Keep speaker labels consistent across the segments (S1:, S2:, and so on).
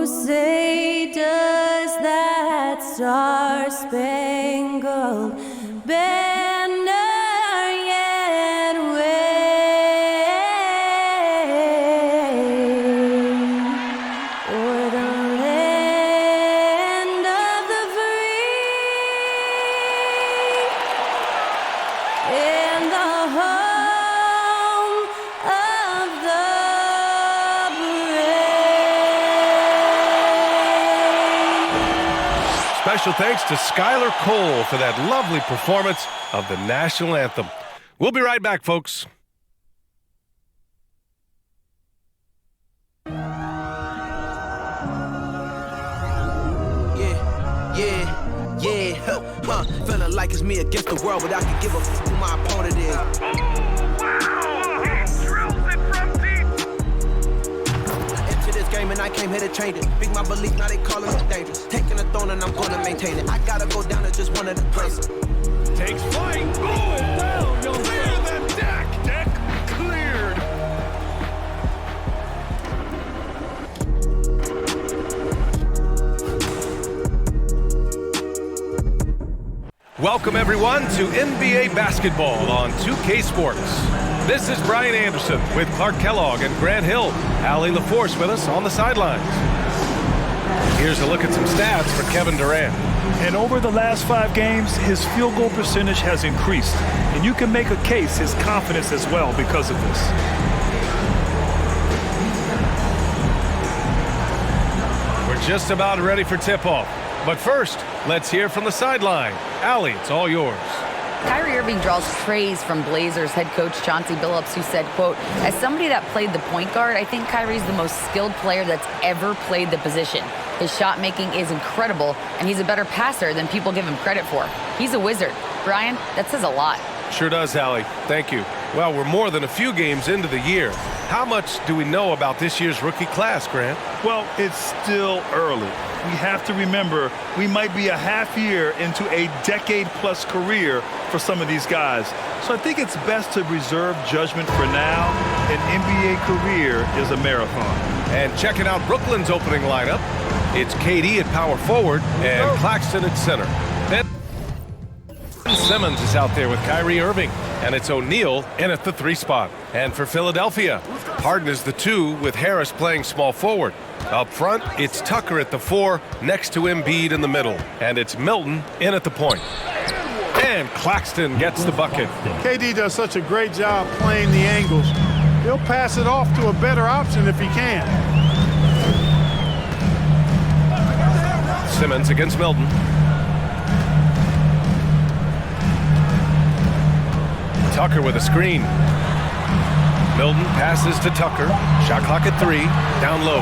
S1: say does that star-spangled banner yet wave o'er the land of the free and the home of the brave.
S2: Special thanks to Skylar Cole for that lovely performance of the national anthem. We'll be right back, folks.
S3: Feeling like it's me against the world, but I can give a f who my opponent is.
S4: Oh, wow! He drills it from deep.
S3: I entered this game and I came here to change it. Big my belief, now they calling me dangerous. Taking the throne and I'm gonna maintain it. I gotta go down as just one of the greatest.
S4: Takes flight. Oh, it's down. Clear the deck. Deck cleared.
S2: Welcome, everyone, to NBA basketball on 2K Sports. This is Brian Anderson with Clark Kellogg and Grant Hill. Allie LaForce with us on the sidelines. Here's a look at some stats for Kevin Durant.
S5: And over the last 5 games, his field goal percentage has increased. And you can make a case his confidence as well because of this.
S2: We're just about ready for tip-off. But first, let's hear from the sideline. Allie, it's all yours.
S6: Kyrie Irving draws praise from Blazers head coach Chauncey Billups, who said, quote, "As somebody that played the point guard, I think Kyrie's the most skilled player that's ever played the position. His shot making is incredible, and he's a better passer than people give him credit for. He's a wizard." Brian, that says a lot.
S2: Sure does, Allie. Thank you. Well, we're more than a few games into the year. How much do we know about this year's rookie class, Grant?
S5: Well, it's still early. We have to remember we might be a half year into a decade-plus career for some of these guys. So I think it's best to reserve judgment for now. An NBA career is a marathon.
S2: And checking out Brooklyn's opening lineup, it's KD at power forward and Claxton at center. Then Simmons is out there with Kyrie Irving, and it's O'Neal in at the 3 spot. And for Philadelphia, Harden is the 2 with Harris playing small forward. Up front, it's Tucker at the 4 next to Embiid in the middle. And it's Milton in at the point. And Claxton gets the bucket.
S7: KD does such a great job playing the angles. He'll pass it off to a better option if he can.
S2: Simmons against Milton. Tucker with a screen. Milton passes to Tucker. Shot clock at 3. Down low.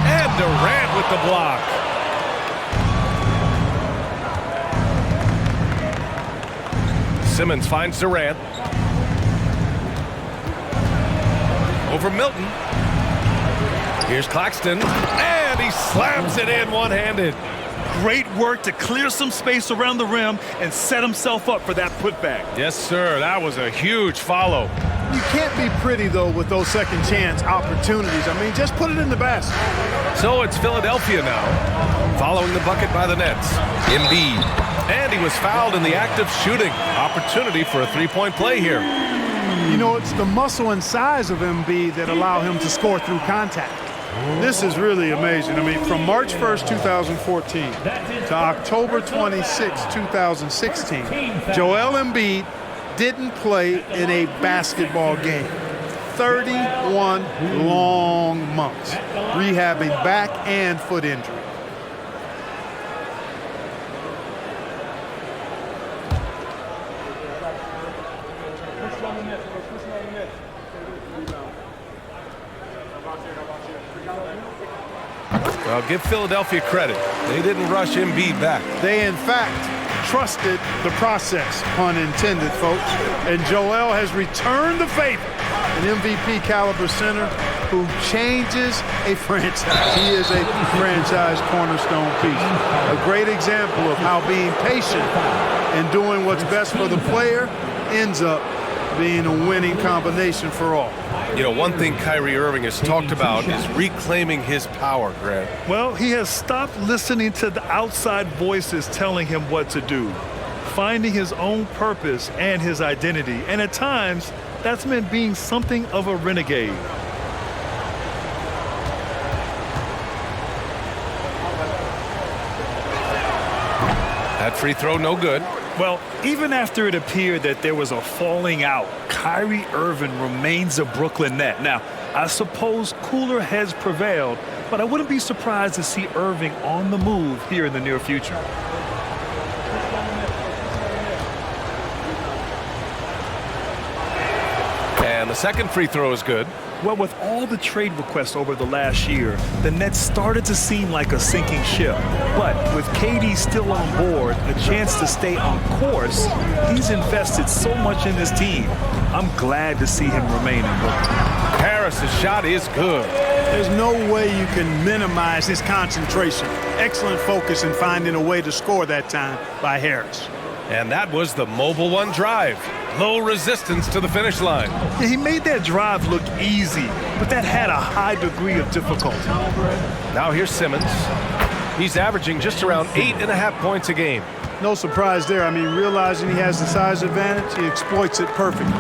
S2: And Durant with the block. Simmons finds Durant. Over Milton. Here's Claxton. And he slams it in one-handed.
S5: Great work to clear some space around the rim and set himself up for that putback.
S2: Yes, sir. That was a huge follow.
S7: You can't be pretty, though, with those second chance opportunities. I mean, just put it in the basket.
S2: So it's Philadelphia now, following the bucket by the Nets. Embiid. And he was fouled in the act of shooting. Opportunity for a 3-point play here.
S7: You know, it's the muscle and size of Embiid that allow him to score through contact. This is really amazing. I mean, from March 1st, 2014 to October 26, 2016, Joel Embiid didn't play in a basketball game. 31 long months rehabbing back and foot injury.
S2: Well, give Philadelphia credit. They didn't rush Embiid back.
S7: They, in fact, trusted the process, pun intended, folks. And Joel has returned the favor. An MVP caliber center who changes a franchise. He is a franchise cornerstone piece. A great example of how being patient and doing what's best for the player ends up being a winning combination for all.
S2: You know, one thing Kyrie Irving has talked about is reclaiming his power, Grant.
S5: Well, he has stopped listening to the outside voices telling him what to do, finding his own purpose and his identity. And at times, that's meant being something of a renegade.
S2: That free throw, no good.
S5: Well, even after it appeared that there was a falling out, Kyrie Irving remains a Brooklyn Net. Now, I suppose cooler heads prevailed, but I wouldn't be surprised to see Irving on the move here in the near future.
S2: And the second free throw is good.
S5: Well, with all the trade requests over the last year, the Nets started to seem like a sinking ship. But with KD still on board, a chance to stay on course, he's invested so much in this team. I'm glad to see him remain in Brooklyn.
S2: Harris's shot is good.
S7: There's no way you can minimize his concentration. Excellent focus in finding a way to score that time by Harris.
S2: And that was the mobile one drive. Low resistance to the finish line.
S5: Yeah, he made that drive look easy, but that had a high degree of difficulty.
S2: Now here's Simmons. He's averaging just around 8.5 points a game.
S7: No surprise there. I mean, realizing he has the size advantage, he exploits it perfectly.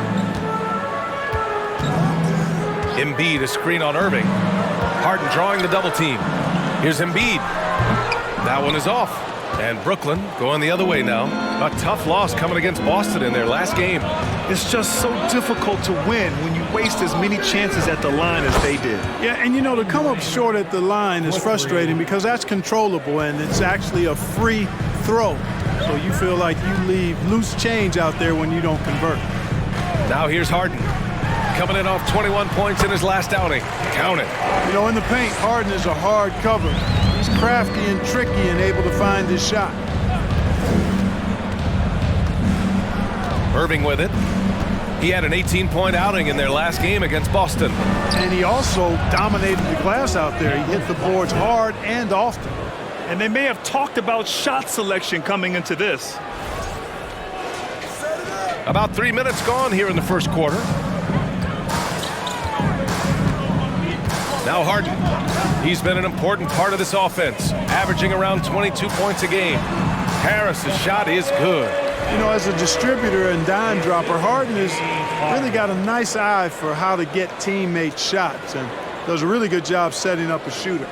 S2: Embiid, a screen on Irving. Harden drawing the double team. Here's Embiid. That one is off. And Brooklyn going the other way now. A tough loss coming against Boston in their last game.
S5: It's just so difficult to win when you waste as many chances at the line as they did.
S7: Yeah, and you know, to come up short at the line is frustrating because that's controllable and it's actually a free throw. So you feel like you leave loose change out there when you don't convert.
S2: Now here's Harden. Coming in off 21 points in his last outing. Count it.
S7: You know, in the paint, Harden is a hard cover. He's crafty and tricky and able to find his shot.
S2: Irving with it. He had an 18-point outing in their last game against Boston.
S7: And he also dominated the glass out there. He hit the boards hard and often.
S5: And they may have talked about shot selection coming into this.
S2: About 3 minutes gone here in the first quarter. Now Harden. He's been an important part of this offense, averaging around 22 points a game. Harris's shot is good.
S7: You know, as a distributor and dime dropper, Harden has really got a nice eye for how to get teammates shots and does a really good job setting up a shooter.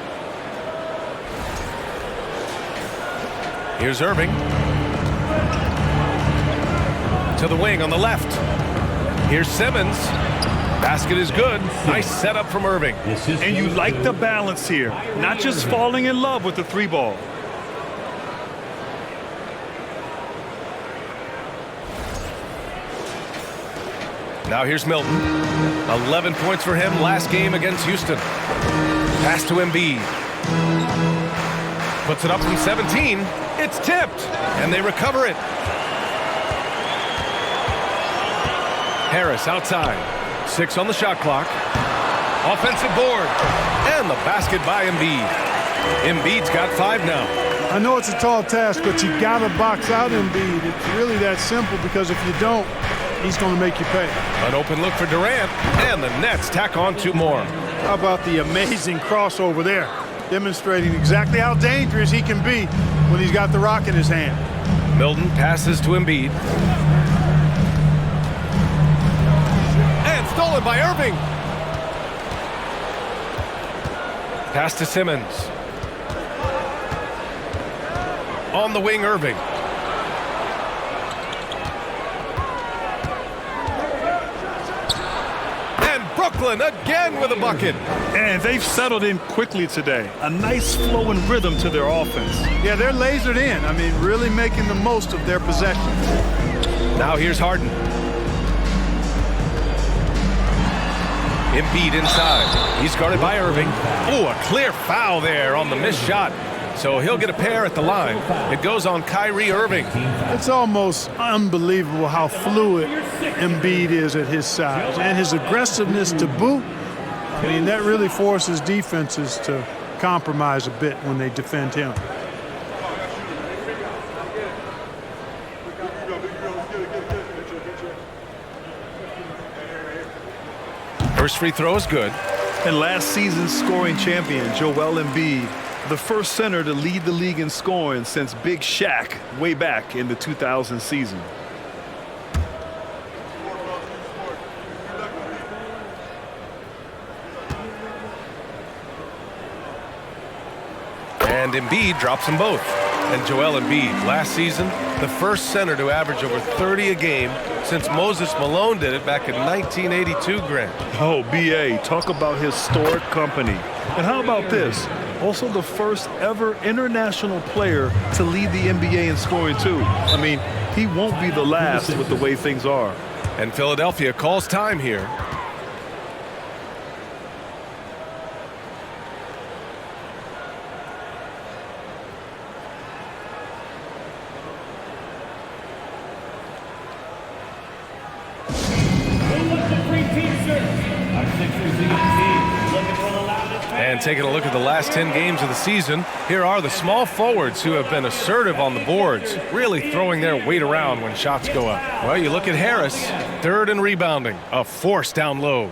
S2: Here's Irving. To the wing on the left. Here's Simmons. Basket is good. Nice setup from Irving.
S5: And you like the balance here, not just falling in love with the three ball.
S2: Now here's Milton. 11 points for him last game against Houston. Pass to Embiid. Puts it up from 17. It's tipped, and they recover it. Harris outside. 6 on the shot clock. Offensive board. And the basket by Embiid. Embiid's got 5 now.
S7: I know it's a tall task, but you got to box out Embiid. It's really that simple because if you don't, he's going to make you pay.
S2: An open look for Durant, and the Nets tack on 2 more.
S7: How about the amazing crossover there? Demonstrating exactly how dangerous he can be when he's got the rock in his hand.
S2: Milton passes to Embiid. And stolen by Irving. Pass to Simmons. On the wing, Irving. Brooklyn again with a bucket.
S5: And they've settled in quickly today. A nice flow and rhythm to their offense.
S7: Yeah, they're lasered in. I mean, really making the most of their possession.
S2: Now here's Harden. Embiid inside. He's guarded by Irving. Oh, a clear foul there on the missed shot. So he'll get a pair at the line. It goes on Kyrie Irving.
S7: It's almost unbelievable how fluid Embiid is at his size. And his aggressiveness to boot, I mean, that really forces defenses to compromise a bit when they defend him.
S2: First free throw is good.
S5: And last season's scoring champion, Joel Embiid, the first center to lead the league in scoring since Big Shaq way back in the 2000 season.
S2: And Embiid drops them both. And Joel Embiid, last season, the first center to average over 30 a game since Moses Malone did it back in 1982, Grant.
S5: Oh, B.A., talk about historic company. And how about this? Also the first ever international player to lead the NBA in scoring, too. I mean, he won't be the last with the way things are.
S2: And Philadelphia calls time here. And taking a look at the last 10 games of the season, here are the small forwards who have been assertive on the boards, really throwing their weight around when shots go up. Well, you look at Harris, third in rebounding, a force down low.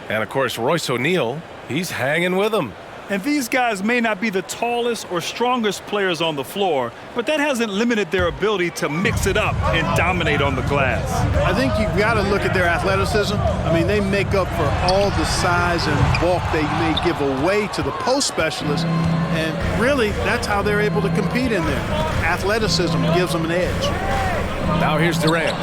S2: And, of course, Royce O'Neal, he's hanging with them.
S5: And these guys may not be the tallest or strongest players on the floor, but that hasn't limited their ability to mix it up and dominate on the glass.
S7: I think you've got to look at their athleticism. I mean, they make up for all the size and bulk they may give away to the post specialists. And really, that's how they're able to compete in there. Athleticism gives them an edge.
S2: Now here's Durant,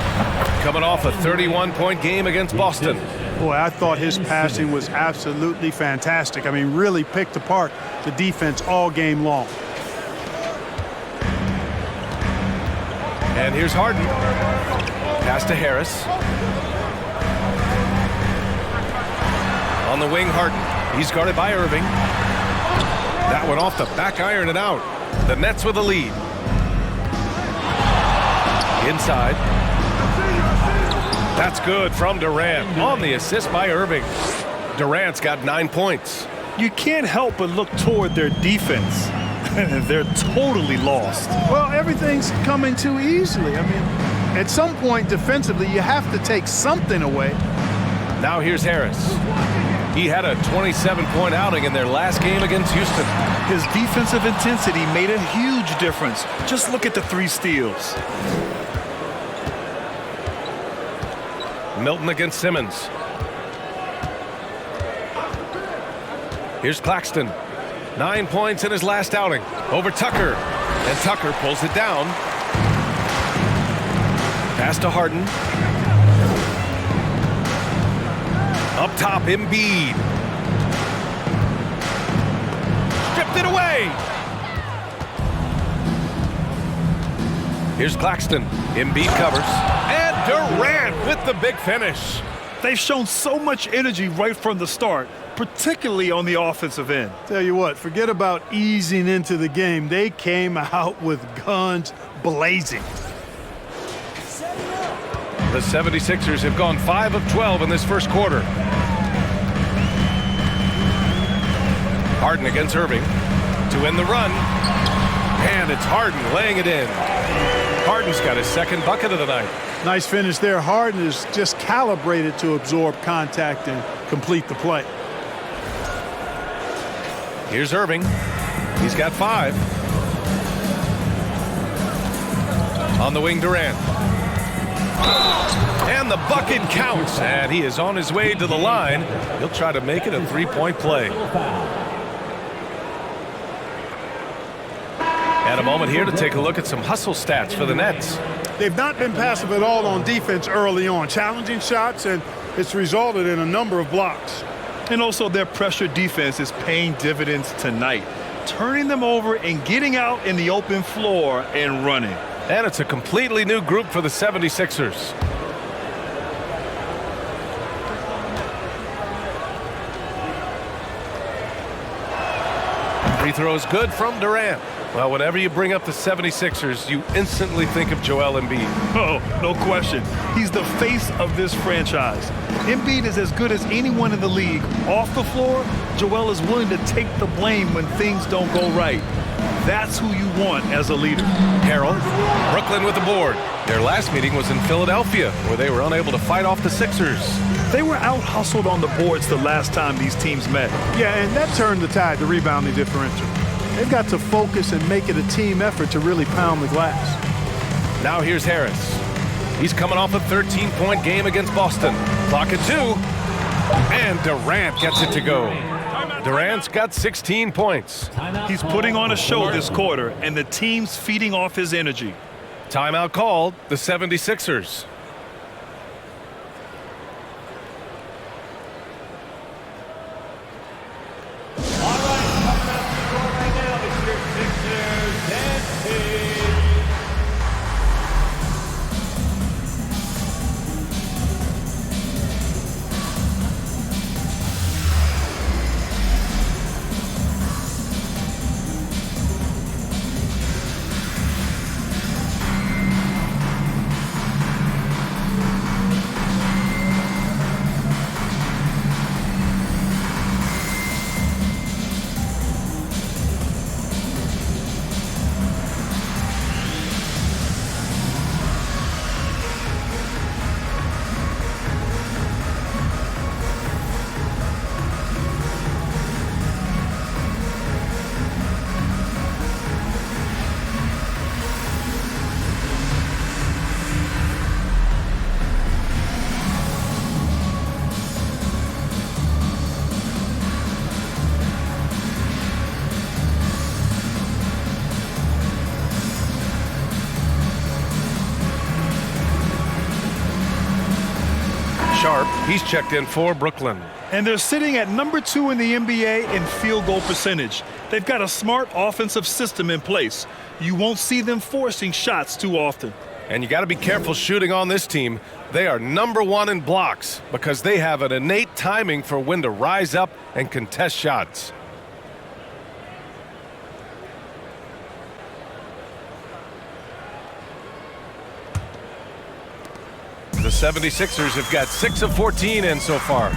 S2: coming off a 31-point game against Boston.
S7: Boy, I thought his passing was absolutely fantastic. I mean, really picked apart the defense all game long.
S2: And here's Harden. Pass to Harris. On the wing, Harden. He's guarded by Irving. That one off the back iron and out. The Nets with the lead. Inside. That's good from Durant on the assist by Irving. Durant's got 9 points.
S5: You can't help but look toward their defense. They're totally lost.
S7: Well, everything's coming too easily. I mean, at some point defensively, you have to take something away.
S2: Now here's Harris. He had a 27-point outing in their last game against Houston.
S5: His defensive intensity made a huge difference. Just look at the 3 steals.
S2: Milton against Simmons. Here's Claxton. 9 points in his last outing over Tucker. And Tucker pulls it down. Pass to Harden. Up top, Embiid. Stripped it away. Here's Claxton. Embiid covers. And Durant with the big finish.
S5: They've shown so much energy right from the start, particularly on the offensive end.
S7: Tell you what, forget about easing into the game. They came out with guns blazing.
S2: The 76ers have gone 5 of 12 in this first quarter. Harden against Irving to end the run. And it's Harden laying it in. Harden's got his second bucket of the night.
S7: Nice finish there. Harden is just calibrated to absorb contact and complete the play.
S2: Here's Irving. He's got 5. On the wing, Durant. And the bucket counts. And he is on his way to the line. He'll try to make it a 3-point play. And a moment here to take a look at some hustle stats for the Nets.
S7: They've not been passive at all on defense early on. Challenging shots, and it's resulted in a number of blocks.
S5: And also their pressure defense is paying dividends tonight, turning them over and getting out in the open floor and running.
S2: And it's a completely new group for the 76ers. Free throw is good from Durant. Well, whenever you bring up the 76ers, you instantly think of Joel Embiid.
S5: Oh, no question. He's the face of this franchise. Embiid is as good as anyone in the league. Off the floor, Joel is willing to take the blame when things don't go right. That's who you want as a leader.
S2: Harold, Brooklyn with the board. Their last meeting was in Philadelphia, where they were unable to fight off the Sixers.
S5: They were out-hustled on the boards the last time these teams met.
S7: Yeah, and that turned the tide, the rebounding differential. They've got to focus and make it a team effort to really pound the glass.
S2: Now here's Harris. He's coming off a 13-point game against Boston. Clock at 2. And Durant gets it to go. Durant's got 16 points.
S5: He's putting on a show this quarter, and the team's feeding off his energy.
S2: Timeout called, the 76ers. Sharp, he's checked in for Brooklyn.
S5: And they're sitting at number 2 in the NBA in field goal percentage. They've got a smart offensive system in place. You won't see them forcing shots too often.
S2: And you got to be careful shooting on this team. They are number 1 in blocks because they have an innate timing for when to rise up and contest shots. The 76ers have got 6 of 14 in so far.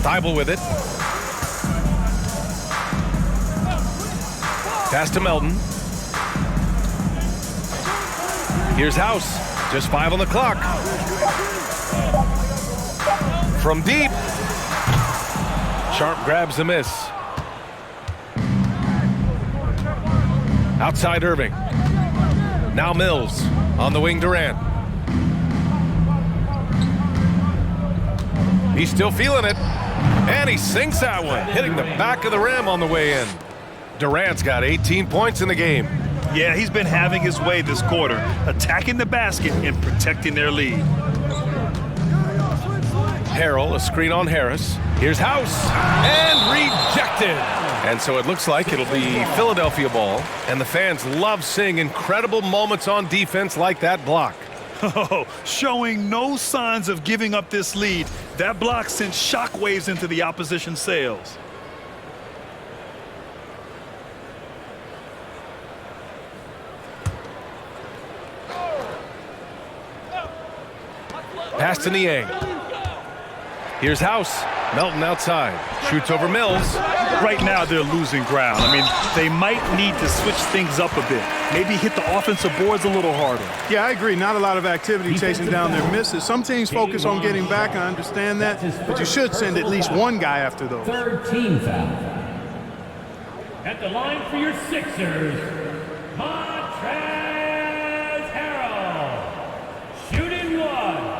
S2: Thibault with it. Pass to Melton. Here's House. Just 5 on the clock. From deep. Sharp grabs the miss. Outside Irving. Now Mills on the wing, Durant. He's still feeling it. And he sinks that one, hitting the back of the rim on the way in. Durant's got 18 points in the game.
S5: Yeah, he's been having his way this quarter, attacking the basket and protecting their lead.
S2: Harrell, a screen on Harris. Here's House, and rejected. And so it looks like it'll be Philadelphia ball, and the fans love seeing incredible moments on defense like that block.
S5: Oh, showing no signs of giving up this lead. That block sent shockwaves into the opposition sails.
S2: Pass to Niang. Here's House. Melton outside. Shoots over Mills.
S5: Right now, they're losing ground. I mean, they might need to switch things up a bit. Maybe hit the offensive boards a little harder.
S7: Yeah, I agree. Not a lot of activity chasing down their misses. Some teams focus on getting back. I understand that. But you should send at least one guy after those.
S4: Third team foul. At the line for your Sixers, Montrezl Harrell. Shooting 1.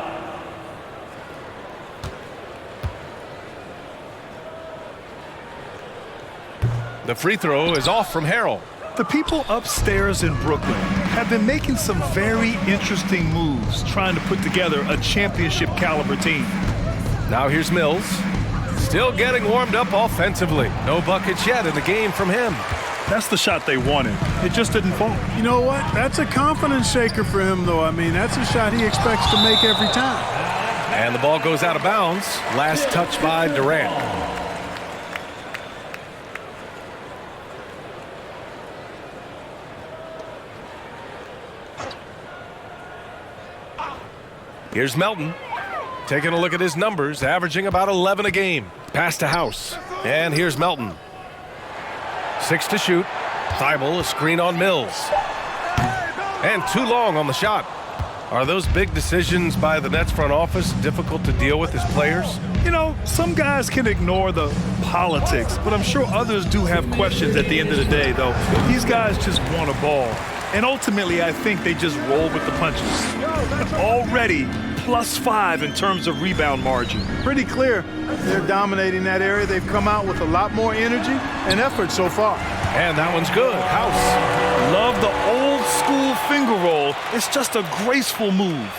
S2: The free throw is off from Harrell.
S5: The people upstairs in Brooklyn have been making some very interesting moves, trying to put together a championship caliber team.
S2: Now here's Mills. Still getting warmed up offensively. No buckets yet in the game from him.
S5: That's the shot they wanted. It just didn't fall.
S7: You know what? That's a confidence shaker for him, though. I mean, that's a shot he expects to make every time.
S2: And the ball goes out of bounds. Last touch by Durant. Here's Melton, taking a look at his numbers, averaging about 11 a game. Pass to House, and here's Melton. 6 to shoot. Thibault, a screen on Mills. And too long on the shot. Are those big decisions by the Nets front office difficult to deal with as players?
S5: You know, some guys can ignore the politics, but I'm sure others do have questions at the end of the day, though. These guys just want a ball. And ultimately, I think they just roll with the punches. But already, +5 in terms of rebound margin.
S7: Pretty clear. They're dominating that area. They've come out with a lot more energy and effort so far.
S2: And that one's good. House.
S5: Love the old school finger roll. It's just a graceful move.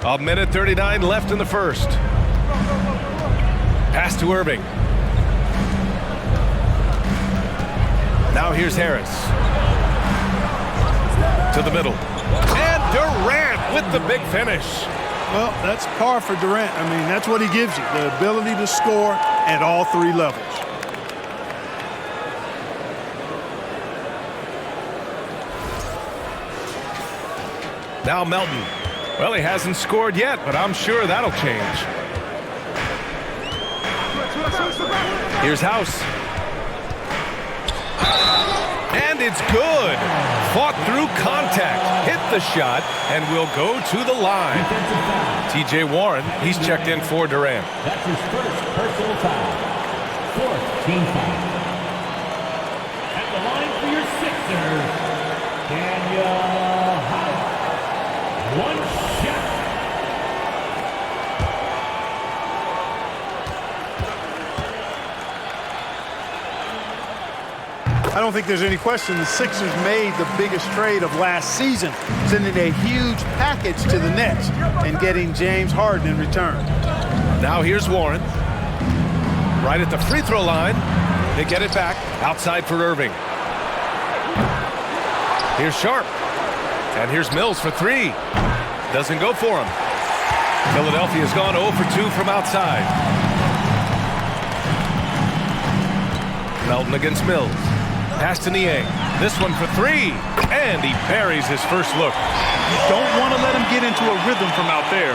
S2: A minute 39 left in the first. Pass to Irving. Now here's Harris. To the middle. And Durant with the big finish.
S7: Well, that's par for Durant. I mean, that's what he gives you, the ability to score at all three levels.
S2: Now Melton. Well, he hasn't scored yet, but I'm sure that'll change. Here's House. And it's good. Fought through contact, hit the shot, and will go to the line. T.J. Warren, he's checked in for Durant.
S4: That's his first personal foul. Fourth team foul. At the line for your Sixers, Daniel House. One shot.
S7: I don't think there's any question the Sixers made the biggest trade of last season, sending a huge package to the Nets and getting James Harden in return.
S2: Now here's Warren. Right at the free throw line. They get it back. Outside for Irving. Here's Sharp. And here's Mills for three. Doesn't go for him. Philadelphia's gone 0 for 2 from outside. Melton against Mills. Pass to Niang. This one for three. And he buries his first look.
S5: You don't want to let him get into a rhythm from out there.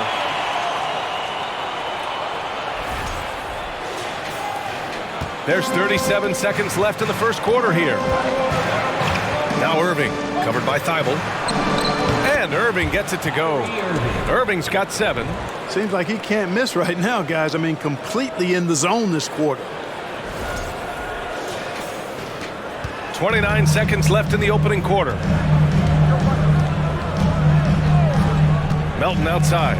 S2: There's 37 seconds left in the first quarter here. Now Irving, covered by Thibault. And Irving gets it to go. Irving's got 7.
S7: Seems like he can't miss right now, guys. I mean, completely in the zone this quarter.
S2: 29 seconds left in the opening quarter. Melton outside.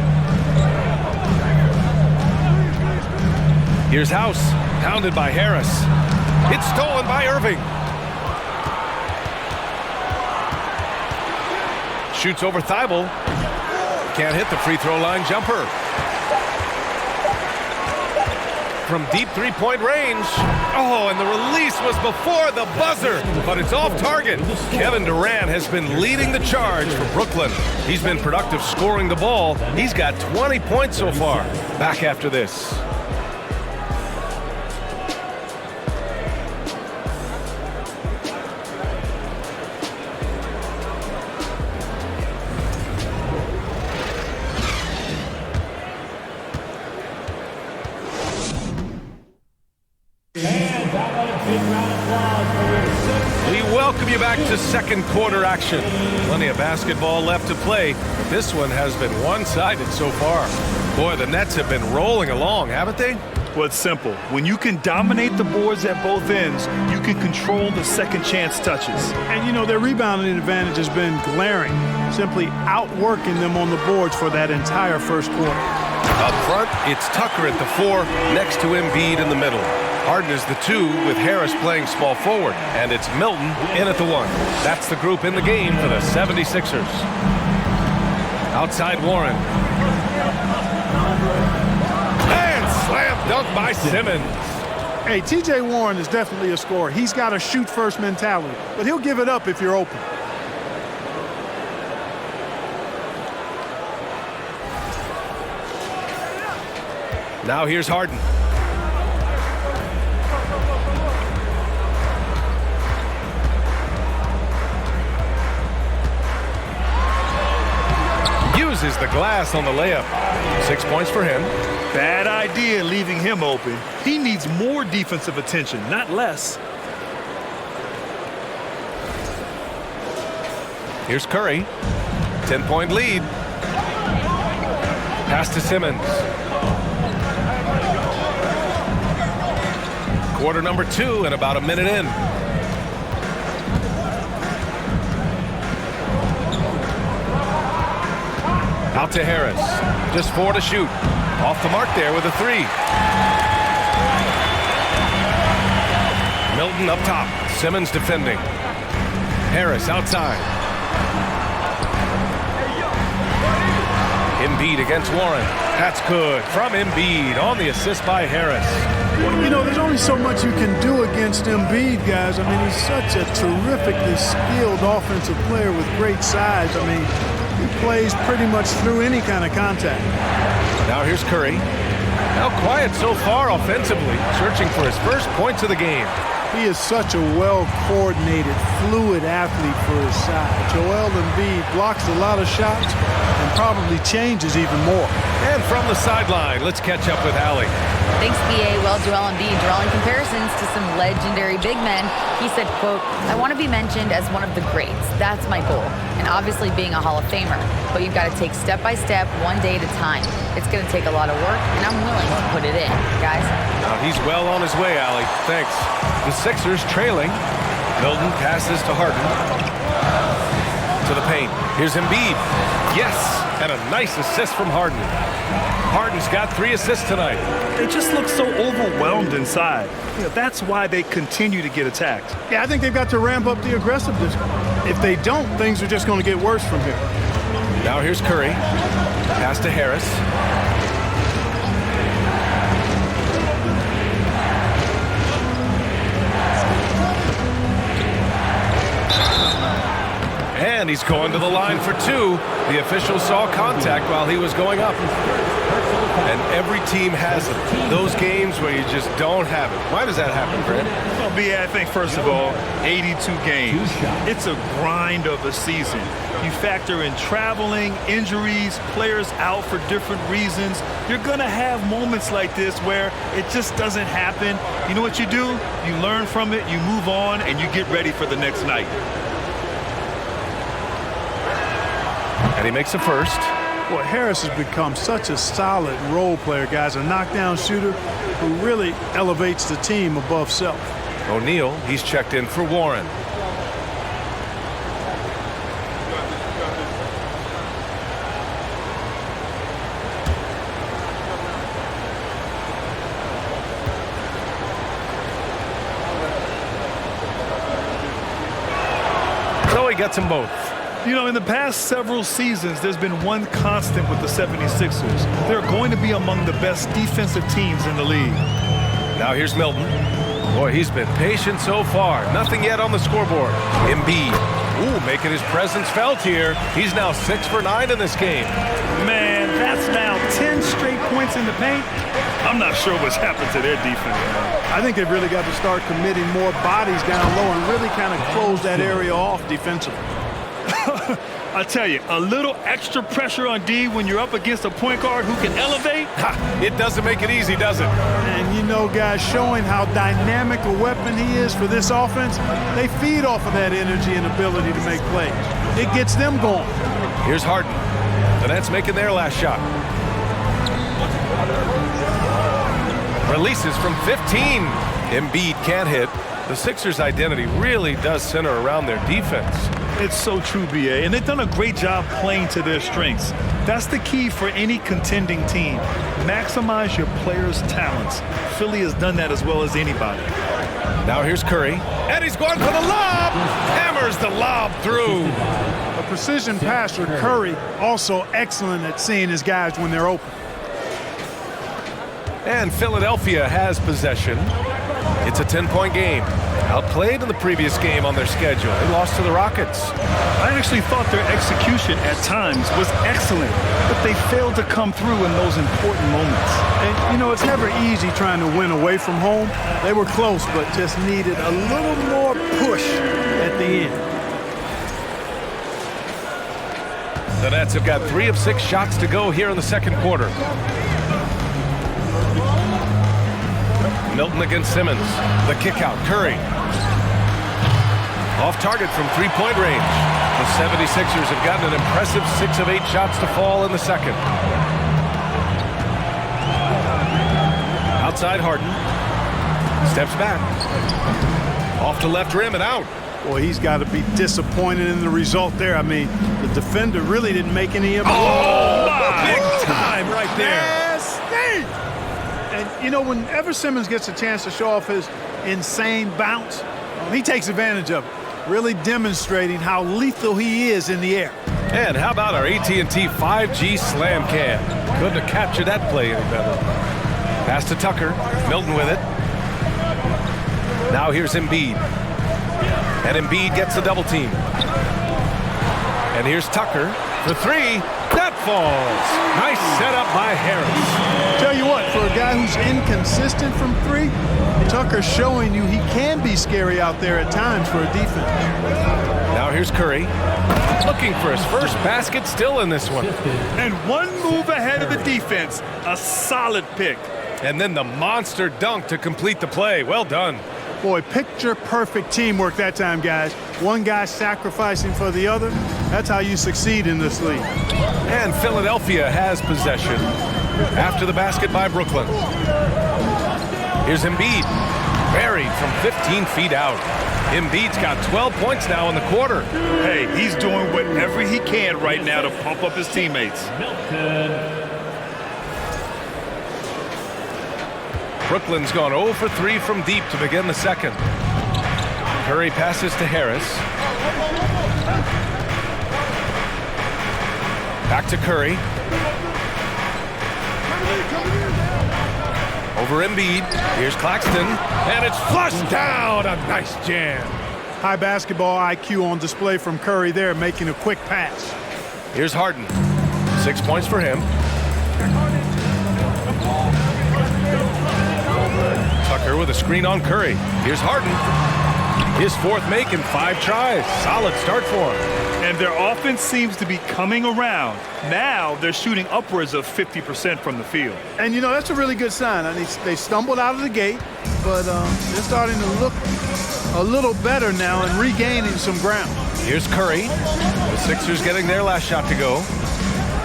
S2: Here's House, pounded by Harris. It's stolen by Irving. Shoots over Thibault. Can't hit the free throw line jumper. From deep three-point range. Oh, and the release was before the buzzer, but it's off target. Kevin Durant has been leading the charge for Brooklyn. He's been productive scoring the ball. He's got 20 points so far. Back after this. Welcome you back to second quarter action. Plenty of basketball left to play. This one has been one-sided so far. Boy, the Nets have been rolling along, haven't they?
S5: Well, it's simple. When you can dominate the boards at both ends, you can control the second chance touches.
S7: And, you know, their rebounding advantage has been glaring, simply outworking them on the boards for that entire first quarter.
S2: Up front, it's Tucker at the 4, next to Embiid in the middle. Harden is the 2 with Harris playing small forward, and it's Milton in at the 1. That's the group in the game for the 76ers. Outside Warren. And slam dunk by Simmons.
S7: Hey, T.J. Warren is definitely a scorer. He's got a shoot-first mentality, but he'll give it up if you're open.
S2: Now here's Harden. Uses the glass on the layup. 6 points for him.
S5: Bad idea leaving him open. He needs more defensive attention, not less.
S2: Here's Curry. 10-point lead. Pass to Simmons. Quarter number 2 and about a minute in. Out to Harris. Just 4 to shoot. Off the mark there with a 3. Milton up top. Simmons defending. Harris outside. Embiid against Warren. That's good from Embiid on the assist by Harris.
S7: You know, there's only so much you can do against Embiid, guys. I mean, he's such a terrifically skilled offensive player with great size. I mean, he plays pretty much through any kind of contact.
S2: Now here's Curry. Now quiet so far offensively, searching for his first points of the game.
S7: He is such a well-coordinated, fluid athlete for his size. Joel Embiid blocks a lot of shots and probably changes even more.
S2: And from the sideline, let's catch up with Allie.
S6: Thanks, BA. Well, Joel Embiid drawing comparisons to some legendary big men. He said, quote, "I want to be mentioned as one of the greats. That's my goal. And obviously being a Hall of Famer. But you've got to take step by step, one day at a time. It's going to take a lot of work, and I'm willing to put it in, guys."
S2: Now he's well on his way, Allie. Thanks. The Sixers trailing. Milton passes to Harden. To the paint. Here's Embiid. Yes, and a nice assist from Harden. Harden's got 3 assists tonight.
S5: They just look so overwhelmed inside. You know, that's why they continue to get attacked.
S7: Yeah, I think they've got to ramp up the aggressiveness. If they don't, things are just going to get worse from here.
S2: Now here's Curry. Pass to Harris. And he's going to the line for 2. The official saw contact while he was going up. And every team has it. Those games where you just don't have it. Why does that happen, Fred?
S5: Well, BA, I think, first of all, 82 games. It's a grind of a season. You factor in traveling, injuries, players out for different reasons. You're going to have moments like this where it just doesn't happen. You know what you do? You learn from it, you move on, and you get ready for the next night.
S2: And he makes a first.
S7: Well, Harris has become such a solid role player, guys, a knockdown shooter who really elevates the team above self.
S2: O'Neal, he's checked in for Warren. So he gets them both.
S5: You know, in the past several seasons, there's been one constant with the 76ers. They're going to be among the best defensive teams in the league.
S2: Now here's Milton. Boy, he's been patient so far. Nothing yet on the scoreboard. Embiid. Ooh, making his presence felt here. He's now 6 for 9 in this game.
S5: Man, that's now 10 straight points in the paint. I'm not sure what's happened to their defense, man.
S7: I think they've really got to start committing more bodies down low and really kind of close that area off defensively.
S5: I tell you, a little extra pressure on D when you're up against a point guard who can elevate.
S2: It doesn't make it easy, does it?
S7: And you know, guys, showing how dynamic a weapon he is for this offense, they feed off of that energy and ability to make plays. It gets them going.
S2: Here's Harden. The Nets making their last shot. Releases from 15. Embiid can't hit. The Sixers' identity really does center around their defense.
S5: It's so true, BA, and they've done a great job playing to their strengths. That's the key for any contending team. Maximize your players' talents. Philly has done that as well as anybody.
S2: Now here's Curry, and he's going for the lob. Hammers the lob through.
S7: A precision passer, Curry, also excellent at seeing his guys when they're open.
S2: And Philadelphia has possession. It's a 10-point game. Outplayed in the previous game on their schedule. They lost to the Rockets.
S5: I actually thought their execution at times was excellent, but they failed to come through in those important moments.
S7: And, you know, it's never easy trying to win away from home. They were close, but just needed a little more push at the end.
S2: The Nets have got 3 of 6 shots to go here in the second quarter. Milton against Simmons. The kick out. Curry. Off target from three-point range. The 76ers have gotten an impressive 6 of 8 shots to fall in the second. Outside Harden. Steps back. Off to left rim and out.
S7: Boy, he's got to be disappointed in the result there. I mean, the defender really didn't make any impact.
S2: Oh, big time right there.
S7: Nasty! And, you know, whenever Simmons gets a chance to show off his insane bounce, he takes advantage of it, really demonstrating how lethal he is in the air.
S2: And how about our AT&T 5G slam cam? Couldn't have captured that play any better. Pass to Tucker. Milton with it. Now here's Embiid. And Embiid gets the double team. And here's Tucker for three. That falls. Nice setup by Harris.
S7: Tell you what, for a guy who's inconsistent from three, Tucker's showing you he can be scary out there at times for a defense.
S2: Now here's Curry. Looking for his first basket, still in this one.
S5: And one move ahead of the defense. A solid pick.
S2: And then the monster dunk to complete the play. Well done.
S7: Boy, picture-perfect teamwork that time, guys. One guy sacrificing for the other. That's how you succeed in this league.
S2: And Philadelphia has possession after the basket by Brooklyn. Here's Embiid. Buried from 15 feet out. Embiid's got 12 points now in the quarter.
S5: Hey, he's doing whatever he can right now to pump up his teammates.
S2: Brooklyn's gone 0 for 3 from deep to begin the second. Curry passes to Harris. Back to Curry. Over Embiid. Here's Claxton. And it's flushed down. A nice jam.
S7: High basketball IQ on display from Curry there, making a quick pass.
S2: Here's Harden. 6 points for him. Tucker with a screen on Curry. Here's Harden. His fourth make in 5 tries. Solid start for him.
S5: And their offense seems to be coming around. Now they're shooting upwards of 50% from the field.
S7: And, you know, that's a really good sign. I mean, they stumbled out of the gate, but they're starting to look a little better now and regaining some ground.
S2: Here's Curry. The Sixers getting their last shot to go.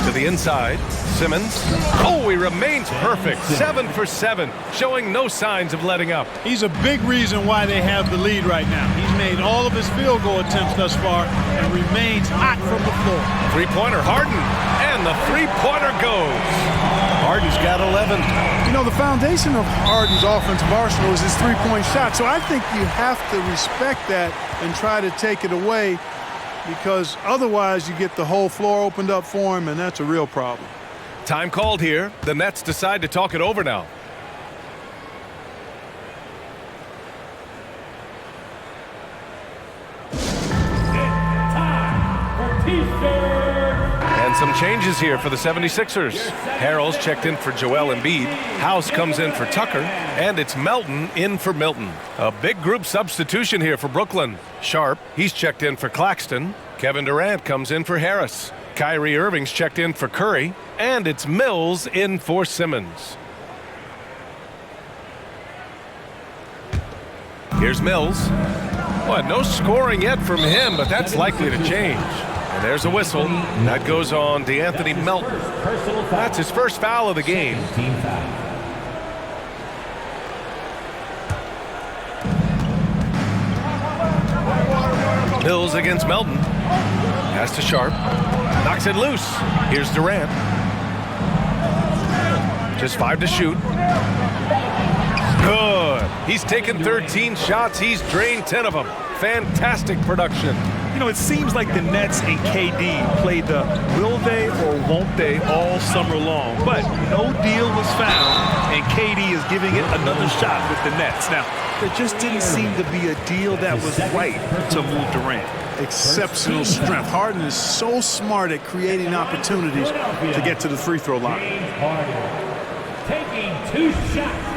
S2: To the inside. Simmons. Oh, he remains perfect. 7 for 7, showing no signs of letting up.
S7: He's a big reason why they have the lead right now. He's made all of his field goal attempts thus far and remains hot from the floor.
S2: Three-pointer, Harden. And the three-pointer goes. Harden's got 11.
S7: You know, the foundation of Harden's offensive arsenal is his three-point shot, so I think you have to respect that and try to take it away, because otherwise you get the whole floor opened up for him, and that's a real problem.
S2: Time called here. The Nets decide to talk it over now. And some changes here for the 76ers. Harrell's checked in for Joel Embiid. House comes in for Tucker. And it's Melton in for Milton. A big group substitution here for Brooklyn. Sharp, he's checked in for Claxton. Kevin Durant comes in for Harris. Kyrie Irving's checked in for Curry. And it's Mills in for Simmons. Here's Mills. Well, no scoring yet from him, but that's likely to change. And there's a whistle. That goes on DeAnthony Melton. That's his first foul of the game. Mills against Melton. Pass to Sharp. Knocks it loose. Here's Durant. Just 5 to shoot. Good. He's taken 13 shots. He's drained 10 of them. Fantastic production.
S5: You know, it seems like the Nets and KD played the will they or won't they all summer long, but no deal was found, and KD is giving it another shot with the Nets. Now, there just didn't seem to be a deal that was right to move Durant.
S7: Exceptional strength. Harden is so smart at creating opportunities to get to the free throw line.
S4: Taking 2 shots.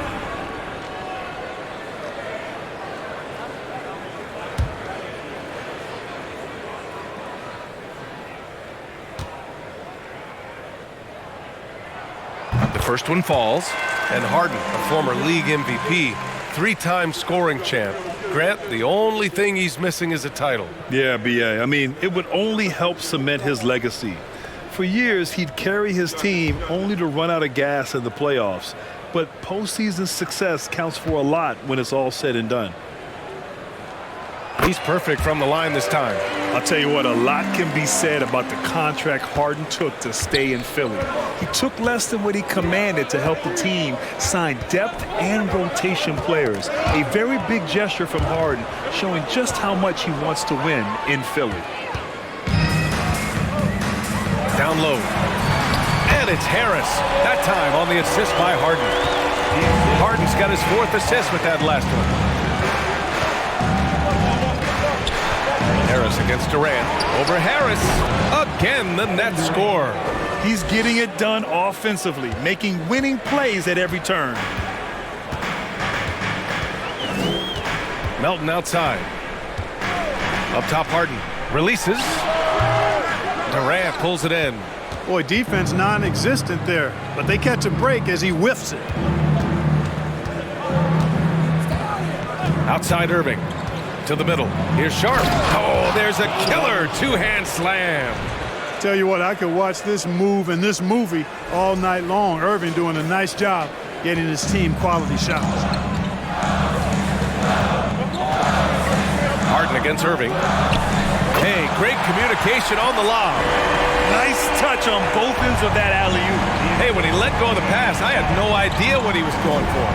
S2: The first one falls, and Harden, a former league MVP, three-time scoring champ. Grant, the only thing he's missing is a title.
S5: Yeah, B.A. I mean, it would only help cement his legacy. For years, he'd carry his team only to run out of gas in the playoffs. But postseason success counts for a lot when it's all said and done.
S2: He's perfect from the line this time.
S5: I'll tell you what, a lot can be said about the contract Harden took to stay in Philly. He took less than what he commanded to help the team sign depth and rotation players. A very big gesture from Harden, showing just how much he wants to win in Philly.
S2: Down low. And it's Harris. That time on the assist by Harden. Harden's got his 4th assist with that last one. Harris against Durant. Over Harris. Again, the Nets score.
S5: He's getting it done offensively, making winning plays at every turn.
S2: Melton outside. Up top, Harden. Releases. Durant pulls it in.
S7: Boy, defense non-existent there, but they catch a break as he whiffs it.
S2: Outside Irving. To the middle. Here's Sharp. Oh, there's a killer two-hand slam.
S7: Tell you what, I could watch this move and this movie all night long. Irving doing a nice job getting his team quality shots.
S2: Harden against Irving. Hey, great communication on the lob.
S5: Nice touch on both ends of that alley-oop.
S2: Hey, when he let go of the pass, I had no idea what he was going for.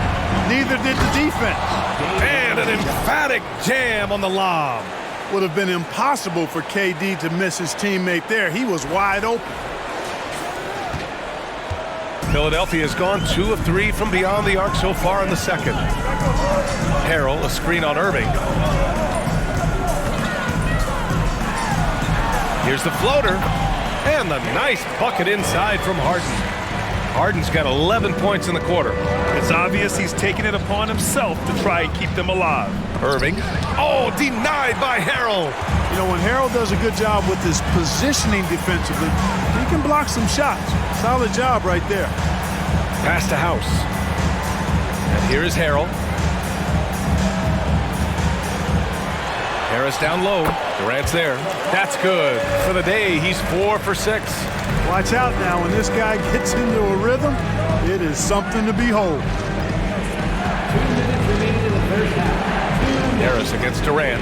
S7: Neither did the defense.
S2: And an emphatic jam on the lob.
S7: Would have been impossible for KD to miss his teammate there. He was wide open.
S2: Philadelphia has gone 2 of 3 from beyond the arc so far in the second. Harrell, a screen on Irving. Here's the floater. And the nice bucket inside from Harden. Harden's got 11 points in the quarter.
S5: It's obvious he's taking it upon himself to try and keep them alive.
S2: Irving. Oh, denied by Harrell.
S7: You know, when Harrell does a good job with his positioning defensively, he can block some shots. Solid job right there.
S2: Pass to House. And here is Harrell. Harris down low. Durant's there. That's good. For the day, he's 4 for 6.
S7: Watch out now. When this guy gets into a rhythm, it is something to behold.
S4: 2 minutes remaining in the first half.
S2: Harris against Durant.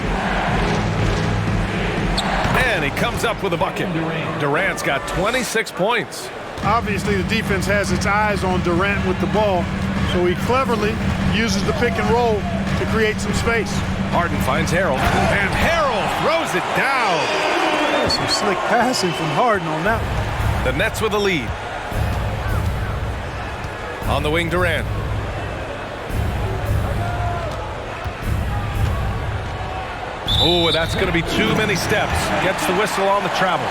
S2: And he comes up with a bucket. Durant's got 26 points.
S7: Obviously, the defense has its eyes on Durant with the ball, so he cleverly uses the pick and roll to create some space.
S2: Harden finds Harrell, and Harrell throws it down.
S7: There's some slick passing from Harden on that one.
S2: The Nets with a lead. On the wing, Durant. Oh, that's going to be too many steps. Gets the whistle on the travel.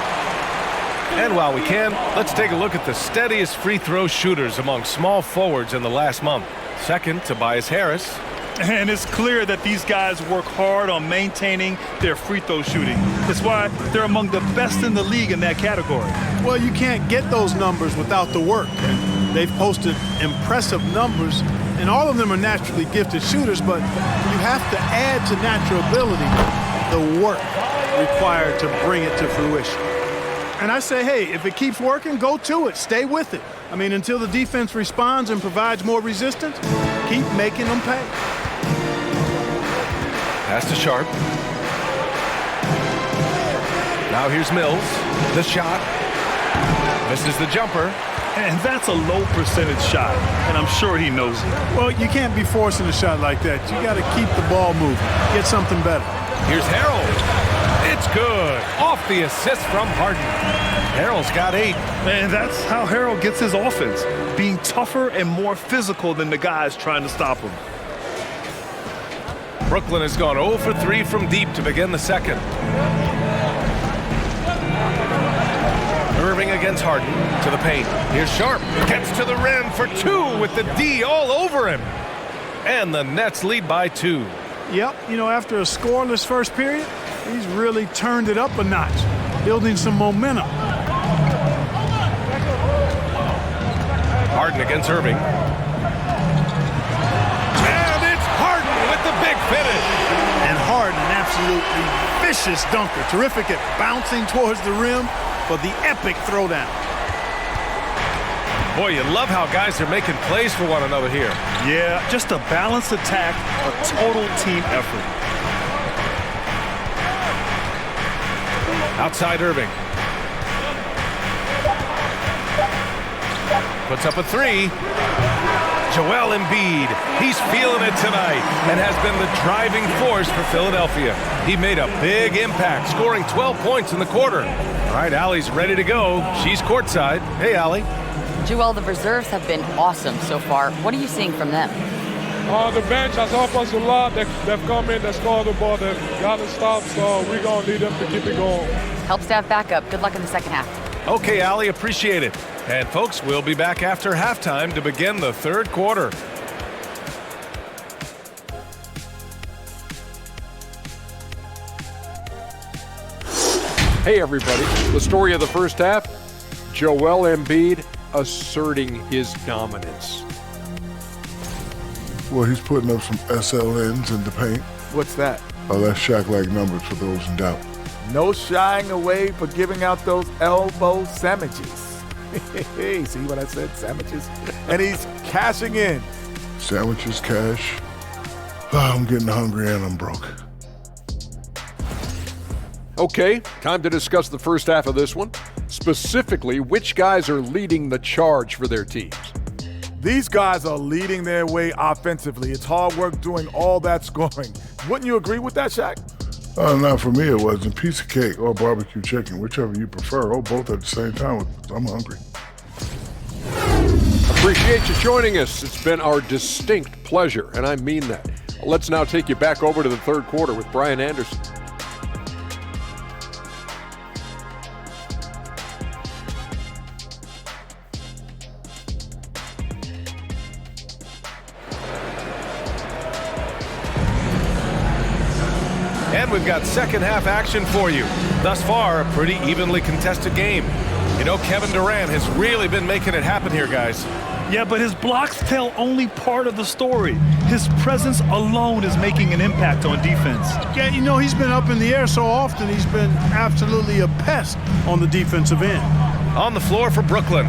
S2: And while we can, let's take a look at the steadiest free throw shooters among small forwards in the last month. Second, Tobias Harris.
S5: And it's clear that these guys work hard on maintaining their free throw shooting. That's why they're among the best in the league in that category.
S7: Well, you can't get those numbers without the work. And they've posted impressive numbers, and all of them are naturally gifted shooters, but you have to add to natural ability the work required to bring it to fruition. And I say, hey, if it keeps working, go to it. Stay with it. I mean, until the defense responds and provides more resistance, keep making them pay.
S2: Pass to Sharp. Now here's Mills. The shot. Misses the jumper.
S5: And that's a low percentage shot, and I'm sure he knows it.
S7: Well, you can't be forcing a shot like that. You got to keep the ball moving. Get something better.
S2: Here's Harrell. It's good. Off the assist from Harden. Harrell's got 8.
S5: And that's how Harrell gets his offense, being tougher and more physical than the guys trying to stop him.
S2: Brooklyn has gone 0 for 3 from deep to begin the second. Irving against Harden to the paint. Here's Sharp. Gets to the rim for 2 with the D all over him. And the Nets lead by 2.
S7: Yep, you know, after a scoreless first period, he's really turned it up a notch, building some momentum.
S2: Harden against Irving. And it's Harden! big finish.
S7: And Harden, an absolutely vicious dunker. Terrific at bouncing towards the rim for the epic throwdown.
S2: Boy, you love how guys are making plays for one another here.
S5: Yeah, just a balanced attack, a total team effort.
S2: Outside Irving. Puts up a three. Joel Embiid, he's feeling it tonight and has been the driving force for Philadelphia. He made a big impact, scoring 12 points in the quarter. All right, Allie's ready to go. She's courtside. Hey, Allie.
S6: Joel, the reserves have been awesome so far. What are you seeing from them?
S8: The bench has helped us a lot. They've come in, they scored the ball, they've got to stop, so we're going to need them to keep it going.
S6: Helps to have backup. Good luck in the second half.
S2: Okay, Allie, appreciate it. And folks, we'll be back after halftime to begin the third quarter.
S9: Hey everybody, the story of the first half, Joel Embiid asserting his dominance.
S10: Well, he's putting up some SLNs in the paint.
S11: What's that?
S10: Oh, that's Shaq-like numbers for those in doubt.
S11: No shying away for giving out those elbow sandwiches. Hey, see what I said? Sandwiches. And he's cashing in.
S10: Sandwiches, cash. Oh, I'm getting hungry and I'm broke.
S9: Okay, time to discuss the first half of this one. Specifically, which guys are leading the charge for their teams?
S11: These guys are leading their way offensively. It's hard work doing all that scoring. Wouldn't you agree with that, Shaq?
S10: Not for me, it wasn't. Piece of cake or barbecue chicken, whichever you prefer. Oh, both at the same time. I'm hungry.
S9: Appreciate you joining us. It's been our distinct pleasure, and I mean that. Let's now take you back over to the third quarter with Brian Anderson.
S2: And we've got second half action for you. Thus far, a pretty evenly contested game. You know, Kevin Durant has really been making it happen here, guys.
S5: Yeah, but his blocks tell only part of the story. His presence alone is making an impact on defense.
S7: Yeah, you know, he's been up in the air so often, he's been absolutely a pest on the defensive end.
S2: On the floor for Brooklyn,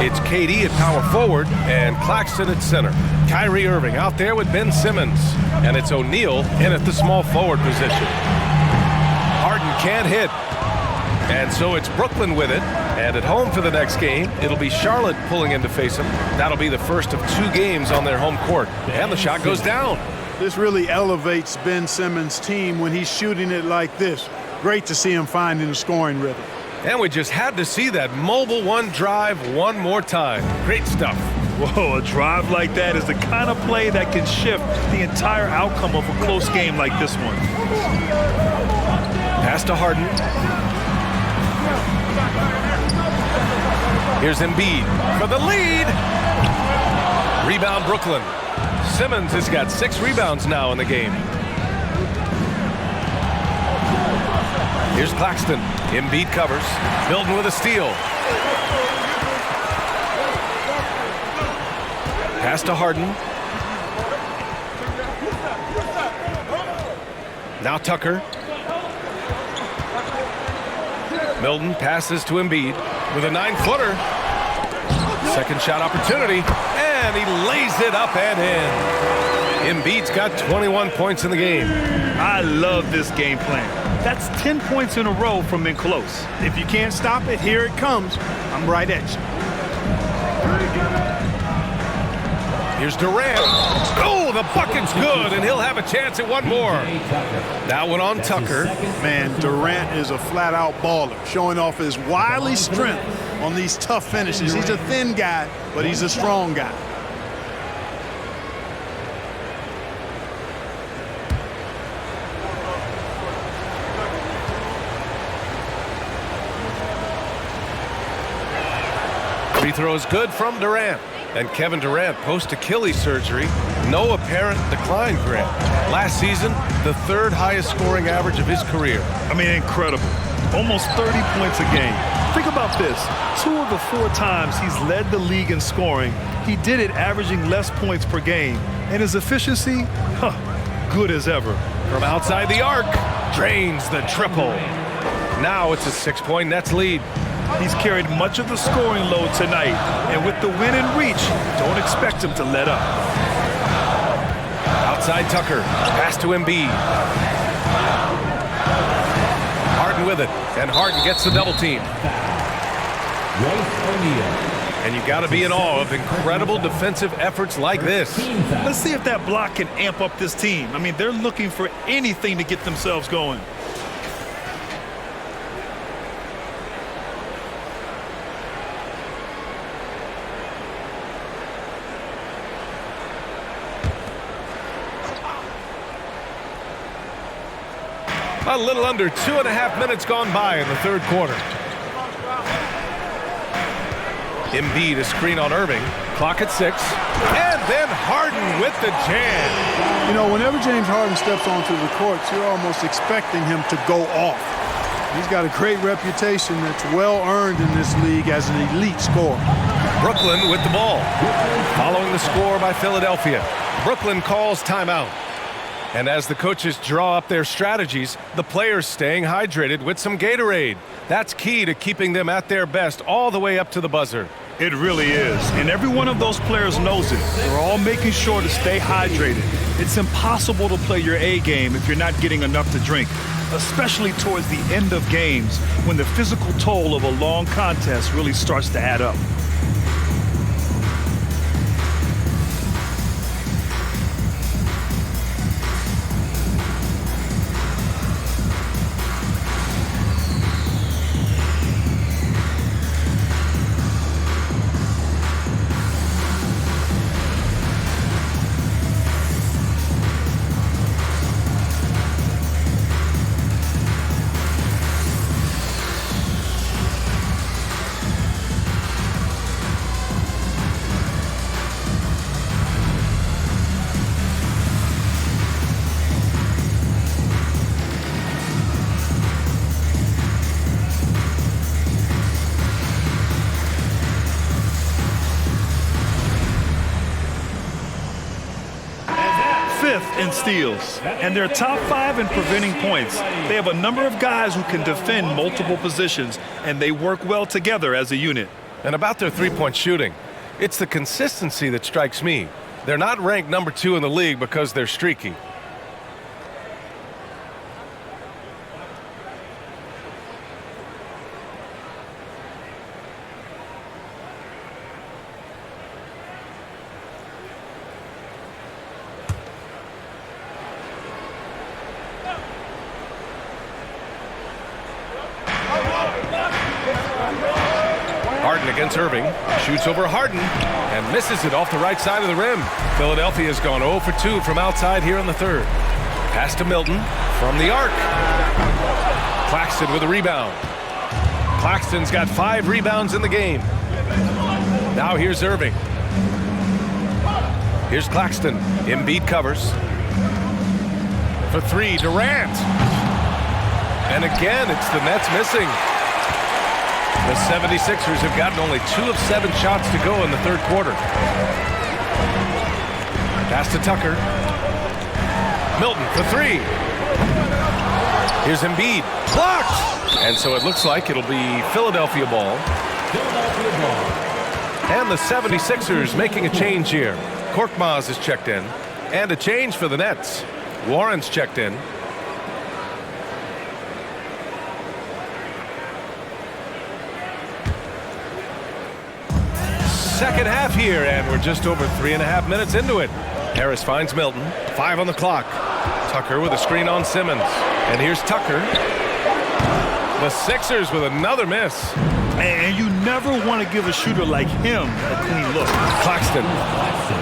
S2: it's KD at power forward and Claxton at center. Kyrie Irving out there with Ben Simmons, and it's O'Neal in at the small forward position. Harden can't hit, and so it's Brooklyn with it. And at home for the next game, it'll be Charlotte pulling in to face them. That'll be the first of 2 games on their home court, and the shot goes down.
S7: This really elevates Ben Simmons' team when he's shooting it like this. Great to see him finding a scoring rhythm.
S2: And we just had to see that mobile one drive one more time. Great stuff.
S5: Whoa, a drive like that is the kind of play that can shift the entire outcome of a close game like this one.
S2: Pass to Harden. Here's Embiid for the lead. Rebound Brooklyn. Simmons has got 6 rebounds now in the game. Here's Claxton. Embiid covers. Milton with a steal. Pass to Harden. Now Tucker. Milton passes to Embiid with a 9-footer. Second shot opportunity, and he lays it up and in. Embiid's got 21 points in the game.
S5: I love this game plan. That's 10 points in a row from in close.
S7: If you can't stop it, here it comes. I'm right at you.
S2: Here's Durant. Oh, the bucket's good, and he'll have a chance at one more. That one on Tucker.
S7: Man, Durant is a flat-out baller, showing off his wily strength on these tough finishes. He's a thin guy, but he's a strong guy.
S2: Free throw is good from Durant. And Kevin Durant, post-Achilles surgery, no apparent decline, Grant. Last season, the 3rd highest scoring average of his career.
S5: I mean, incredible. Almost 30 points a game. Think about this. 2 of the 4 times he's led the league in scoring, he did it averaging less points per game. And his efficiency, good as ever.
S2: From outside the arc, drains the triple. Now it's a 6-point Nets lead.
S5: He's carried much of the scoring load tonight, and with the win and reach, don't expect him to let up.
S2: Outside Tucker, pass to Embiid. Harden with it, and Harden gets the double team. And you got to be in awe of incredible defensive efforts like this.
S5: Let's see if that block can amp up this team. I mean, they're looking for anything to get themselves going.
S2: A little under 2.5 minutes gone by in the third quarter. Embiid a screen on Irving. Clock at 6. And then Harden with the jam.
S7: You know, whenever James Harden steps onto the court, you're almost expecting him to go off. He's got a great reputation that's well earned in this league as an elite scorer.
S2: Brooklyn with the ball. Following the score by Philadelphia. Brooklyn calls timeout. And as the coaches draw up their strategies, the players staying hydrated with some Gatorade. That's key to keeping them at their best all the way up to the buzzer.
S5: It really is, and every one of those players knows it. They're all making sure to stay hydrated. It's impossible to play your A game if you're not getting enough to drink, especially towards the end of games when the physical toll of a long contest really starts to add up. In steals, and they're top 5 in preventing points. They have a number of guys who can defend multiple positions, and they work well together as a unit.
S2: And about their three-point shooting, it's the consistency that strikes me. They're not ranked number 2 in the league because they're streaky. Against Irving, shoots over Harden and misses it off the right side of the rim. Philadelphia has gone 0 for 2 from outside here in the third. Pass to Milton from the arc. Claxton with a rebound. Claxton's got 5 rebounds in the game. Now here's Irving. Here's Claxton. Embiid covers. For 3, Durant. And again, it's the Nets missing. The 76ers have gotten only 2 of 7 shots to go in the third quarter. Pass to Tucker. Milton for 3. Here's Embiid. Blocked! And so it looks like it'll be Philadelphia ball. And the 76ers making a change here. Korkmaz is checked in. And a change for the Nets. Warren's checked in. Second half here, and we're just over 3.5 minutes into it. Harris finds Milton. 5 on the clock. Tucker with a screen on Simmons. And here's Tucker. The Sixers with another miss.
S5: And you never want to give a shooter like him a clean look.
S2: Claxton.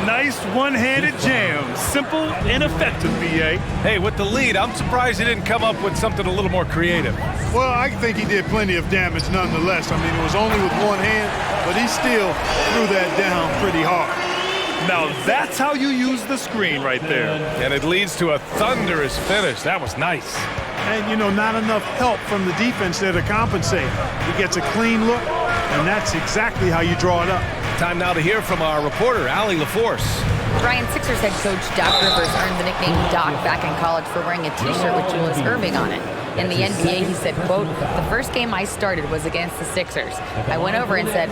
S5: Nice one-handed jam. Simple and effective, B.A.
S2: Hey, with the lead, I'm surprised he didn't come up with something a little more creative.
S7: Well, I think he did plenty of damage nonetheless. I mean, it was only with one hand, but he still threw that down pretty hard.
S5: Now that's how you use the screen right there.
S2: And it leads to a thunderous finish. That was nice.
S7: And, you know, not enough help from the defense there to compensate. He gets a clean look, and that's exactly how you draw it up.
S2: Time now to hear from our reporter, Allie LaForce.
S6: Brian, Sixers head coach Doc Rivers earned the nickname Doc back in college for wearing a T-shirt with Julius Erving on it. In the NBA, he said, quote, "The first game I started was against the Sixers. I went over and said,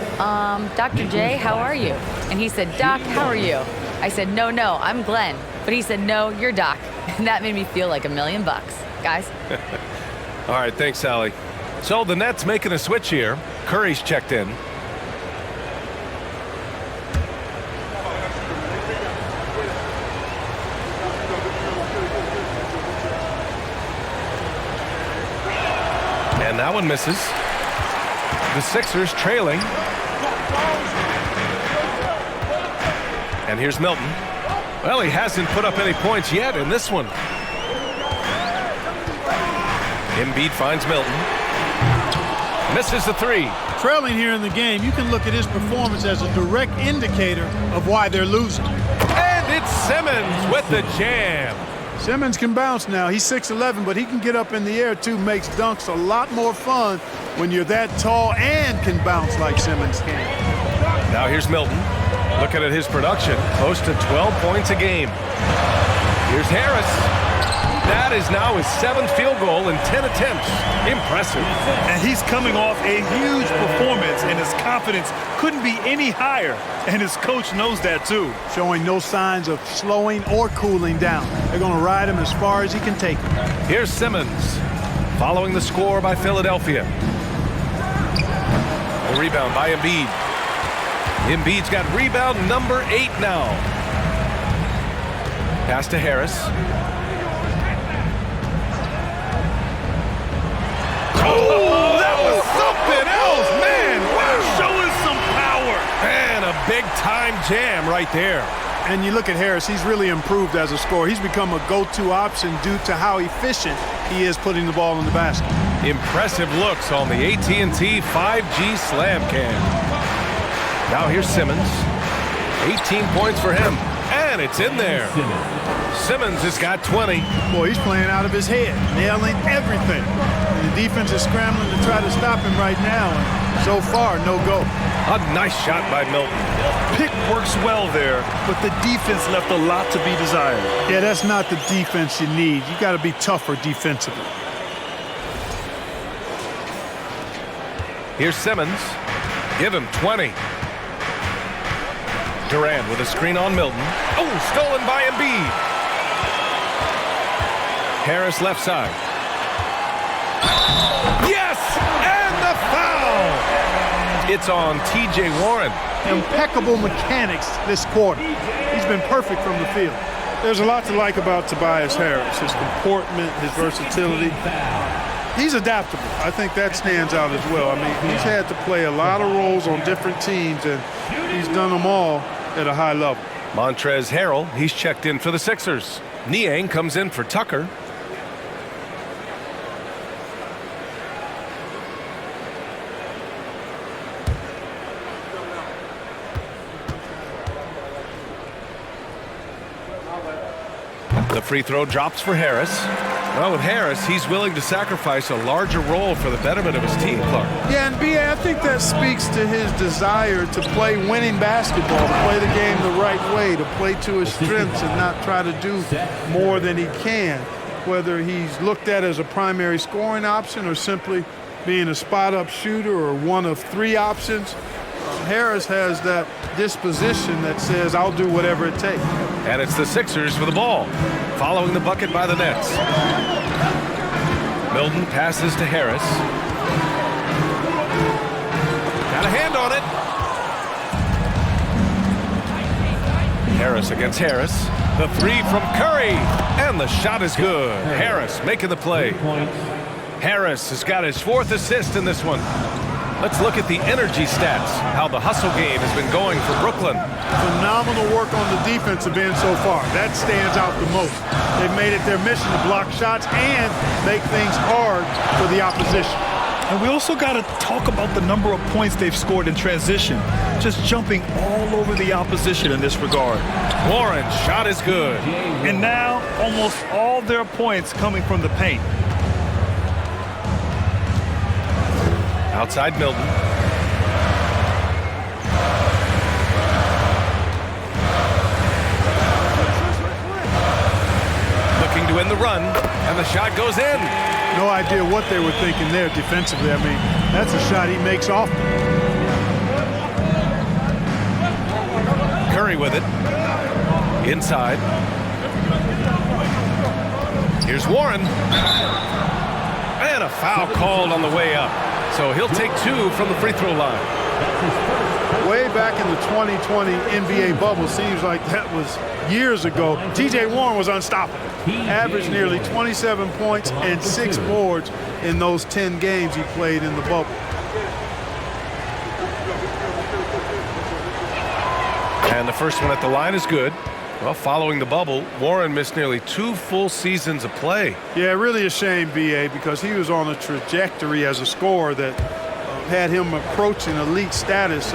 S6: Dr. J, how are you?" And he said, "Doc, how are you?" I said, no, I'm Glenn." But he said, "No, you're Doc." And that made me feel like $1 million. Guys?
S2: All right, thanks, Allie. So the Nets making a switch here. Curry's checked in. And that one misses. The Sixers trailing. And here's Milton. Well, he hasn't put up any points yet in this one. Embiid finds Milton. Misses the three.
S7: Trailing here in the game, you can look at his performance as a direct indicator of why they're losing.
S2: And it's Simmons with the jam.
S7: Simmons can bounce now. He's 6'11", but he can get up in the air too. Makes dunks a lot more fun when you're that tall and can bounce like Simmons can.
S2: Now here's Milton. Looking at his production, close to 12 points a game. Here's Harris. That is now his 7th field goal in 10 attempts. Impressive.
S5: And he's coming off a huge performance, and his confidence couldn't be any higher. And his coach knows that too.
S7: Showing no signs of slowing or cooling down. They're going to ride him as far as he can take him.
S2: Here's Simmons, following the score by Philadelphia. The rebound by Embiid. Embiid's got rebound number 8 now. Pass to Harris. Oh, that was something else, man. Wow.
S5: Showing some power.
S2: And a big-time jam right there.
S7: And you look at Harris, he's really improved as a scorer. He's become a go-to option due to how efficient he is putting the ball in the basket.
S2: Impressive looks on the AT&T 5G Slam Cam. Now here's Simmons. 18 points for him. And it's in there. Simmons has got 20.
S7: Boy, he's playing out of his head, nailing everything. And the defense is scrambling to try to stop him right now. And so far, no go.
S2: A nice shot by Milton.
S5: Pick works well there, but the defense left a lot to be desired.
S7: Yeah, that's not the defense you need. You got to be tougher defensively.
S2: Here's Simmons. Give him 20. Durant with a screen on Milton. Oh, stolen by Embiid. Harris left side. Yes! And the foul! It's on T.J. Warren.
S7: Impeccable mechanics this quarter. He's been perfect from the field. There's a lot to like about Tobias Harris. His comportment, his versatility. He's adaptable. I think that stands out as well. I mean, he's had to play a lot of roles on different teams, and he's done them all at a high level.
S2: Montrezl Harrell, he's checked in for the Sixers. Niang comes in for Tucker. The free throw drops for Harris. Well, with Harris, he's willing to sacrifice a larger role for the betterment of his team, Clark.
S7: Yeah, and B.A., I think that speaks to his desire to play winning basketball, to play the game the right way, to play to his strengths and not try to do more than he can, whether he's looked at as a primary scoring option or simply being a spot-up shooter or one of 3 options. Harris has that disposition that says, I'll do whatever it takes.
S2: And it's the Sixers for the ball, following the bucket by the Nets. Milton passes to Harris. Got a hand on it. Harris against Harris. The 3 from Curry. And the shot is good. Harris making the play. Harris has got his 4th assist in this one. Let's look at the energy stats, how the hustle game has been going for Brooklyn.
S7: Phenomenal work on the defensive end so far. That stands out the most. They've made it their mission to block shots and make things hard for the opposition.
S5: And we also got to talk about the number of points they've scored in transition, just jumping all over the opposition in this regard.
S2: Warren's shot is good.
S5: And now almost all their points coming from the paint. Outside Milton.
S2: And the run, and the shot goes in.
S7: No idea what they were thinking there defensively. I mean, that's a shot he makes often.
S2: Curry with it. Inside. Here's Warren. And a foul called on the way up. So he'll take 2 from the free throw line.
S7: Way back in the 2020 NBA bubble, seems like that was years ago. T.J. Warren was unstoppable. Averaged nearly 27 points and 6 boards in those 10 games he played in the bubble.
S2: And the first one at the line is good. Well, following the bubble, Warren missed nearly 2 full seasons of play.
S7: Yeah, really a shame, B.A., because he was on a trajectory as a scorer that had him approaching elite status,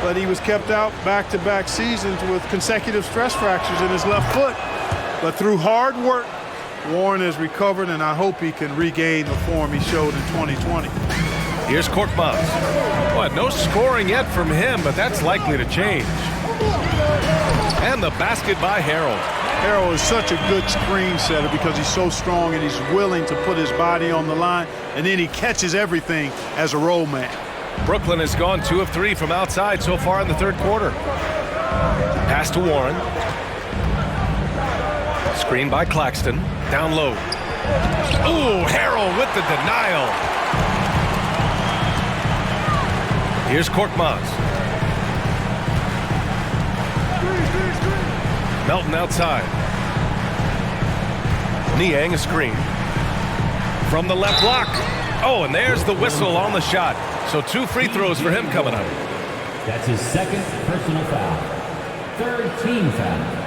S7: but he was kept out back-to-back seasons with consecutive stress fractures in his left foot. But through hard work, Warren has recovered, and I hope he can regain the form he showed in 2020.
S2: Here's Korkmaz. Well, no scoring yet from him, but that's likely to change. And the basket by Harrell.
S7: Harrell is such a good screen setter because he's so strong and he's willing to put his body on the line, and then he catches everything as a roll man.
S2: Brooklyn has gone 2 of 3 from outside so far in the third quarter. Pass to Warren. Screen by Claxton. Down low. Ooh, Harrell with the denial. Here's Korkmaz. Melton outside. Niang a screen. From the left block. Oh, and there's the whistle on the shot. So 2 free throws for him coming up.
S4: That's his second personal foul. Third team foul.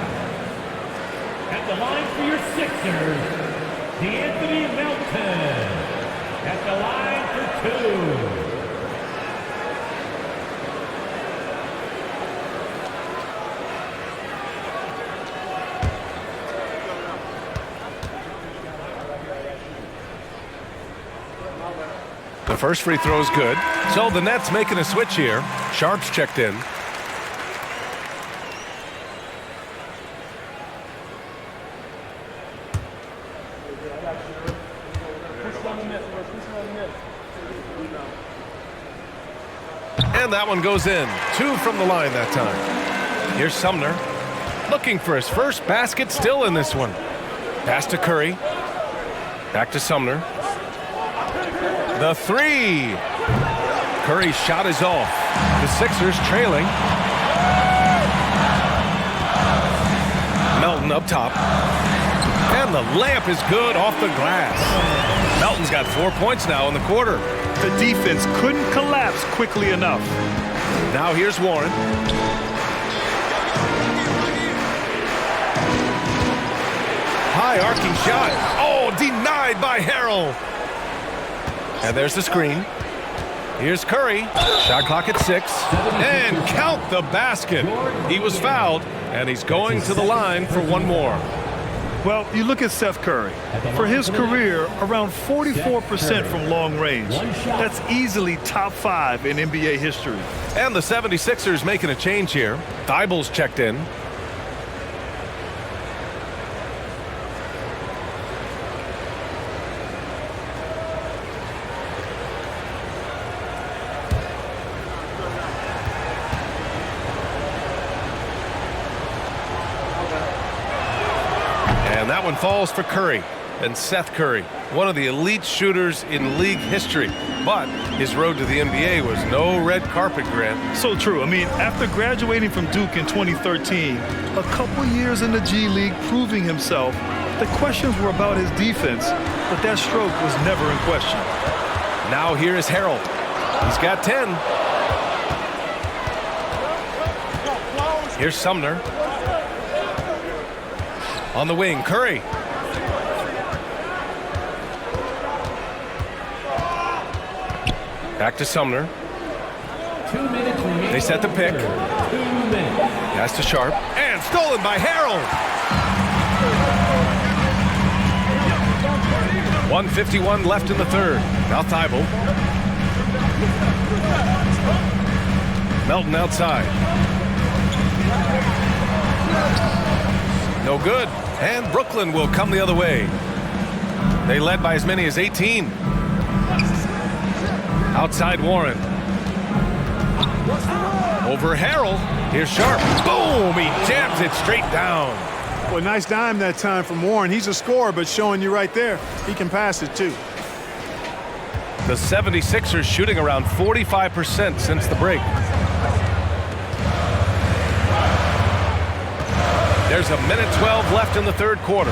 S4: At the line for your Sixers, DeAnthony Melton. At the line for 2.
S2: The first free throw is good. So the Nets making a switch here. Sharp's checked in. And that one goes in. 2 from the line that time. Here's Sumner. Looking for his first basket, still in this one. Pass to Curry. Back to Sumner. The 3. Curry's shot is off. The Sixers trailing. Melton up top. And the layup is good off the glass. Melton's got 4 points now in the quarter.
S5: The defense couldn't collapse quickly enough.
S2: Now here's Warren. High arcing shot. Oh, denied by Harrell. And there's the screen. Here's Curry. Shot clock at 6. And count the basket. He was fouled, and he's going to the line for 1 more.
S5: Well, you look at Seth Curry. For his career, around 44% from long range. That's easily top 5 in NBA history.
S2: And the 76ers making a change here. Thibel's checked in. And that one falls for Curry. And Seth Curry, one of the elite shooters in league history. But his road to the NBA was no red carpet, Grant.
S5: So true. I mean, after graduating from Duke in 2013, a couple years in the G League proving himself, the questions were about his defense, but that stroke was never in question.
S2: Now here is Harrell. He's got 10. Here's Sumner. On the wing, Curry. Back to Sumner.
S4: 2 minutes remaining.
S2: They set the pick.
S4: 2 minutes.
S2: Pass to Sharp. And stolen by Harrell. 1:51 left in the third. Now Thibault. Melton outside. No good. And Brooklyn will come the other way. They led by as many as 18. Outside Warren. Over Harrell. Here's Sharp. Boom! He jams it straight down.
S7: Well, nice dime that time from Warren. He's a scorer, but showing you right there, he can pass it too.
S2: The 76ers shooting around 45% since the break. There's a minute 12 left in the third quarter.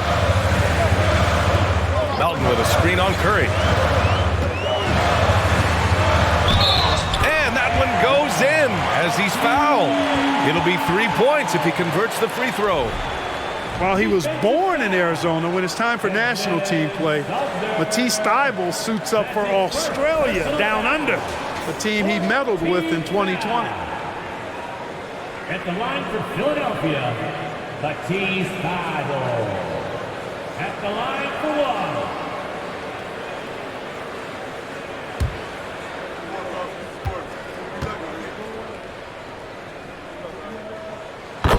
S2: Melton with a screen on Curry. And that one goes in as he's fouled. It'll be 3 points if he converts the free throw.
S7: While he was born in Arizona, when it's time for national team play, Matisse Thybulle suits up for Australia down under, the team he medaled with in 2020.
S4: At the line for Philadelphia, Matisse Thybulle. At the line for one.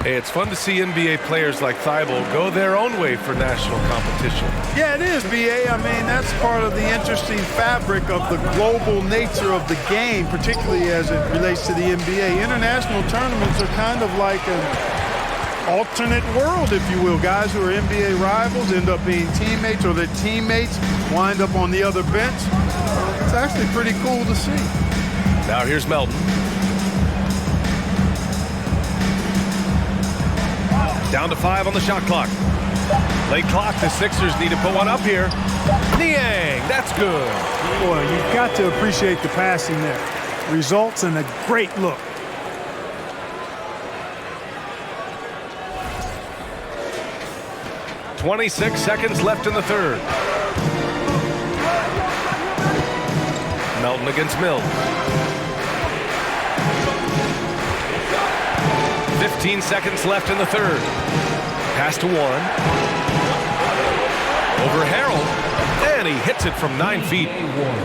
S2: Hey, it's fun to see NBA players like Thybulle go their own way for national competition.
S7: Yeah, it is, B.A. I mean, that's part of the interesting fabric of the global nature of the game, particularly as it relates to the NBA. International tournaments are kind of like an alternate world, if you will. Guys who are NBA rivals end up being teammates, or their teammates wind up on the other bench. It's actually pretty cool to see.
S2: Now here's Melton. Down to 5 on the shot clock. Late clock, the Sixers need to put one up here. Niang, that's good.
S7: Boy, you've got to appreciate the passing there. Results in a great look.
S2: .26 seconds left in the third. Melton against Mills. 15 seconds left in the third. Pass to Warren. Over Harrell. And he hits it from 9 feet.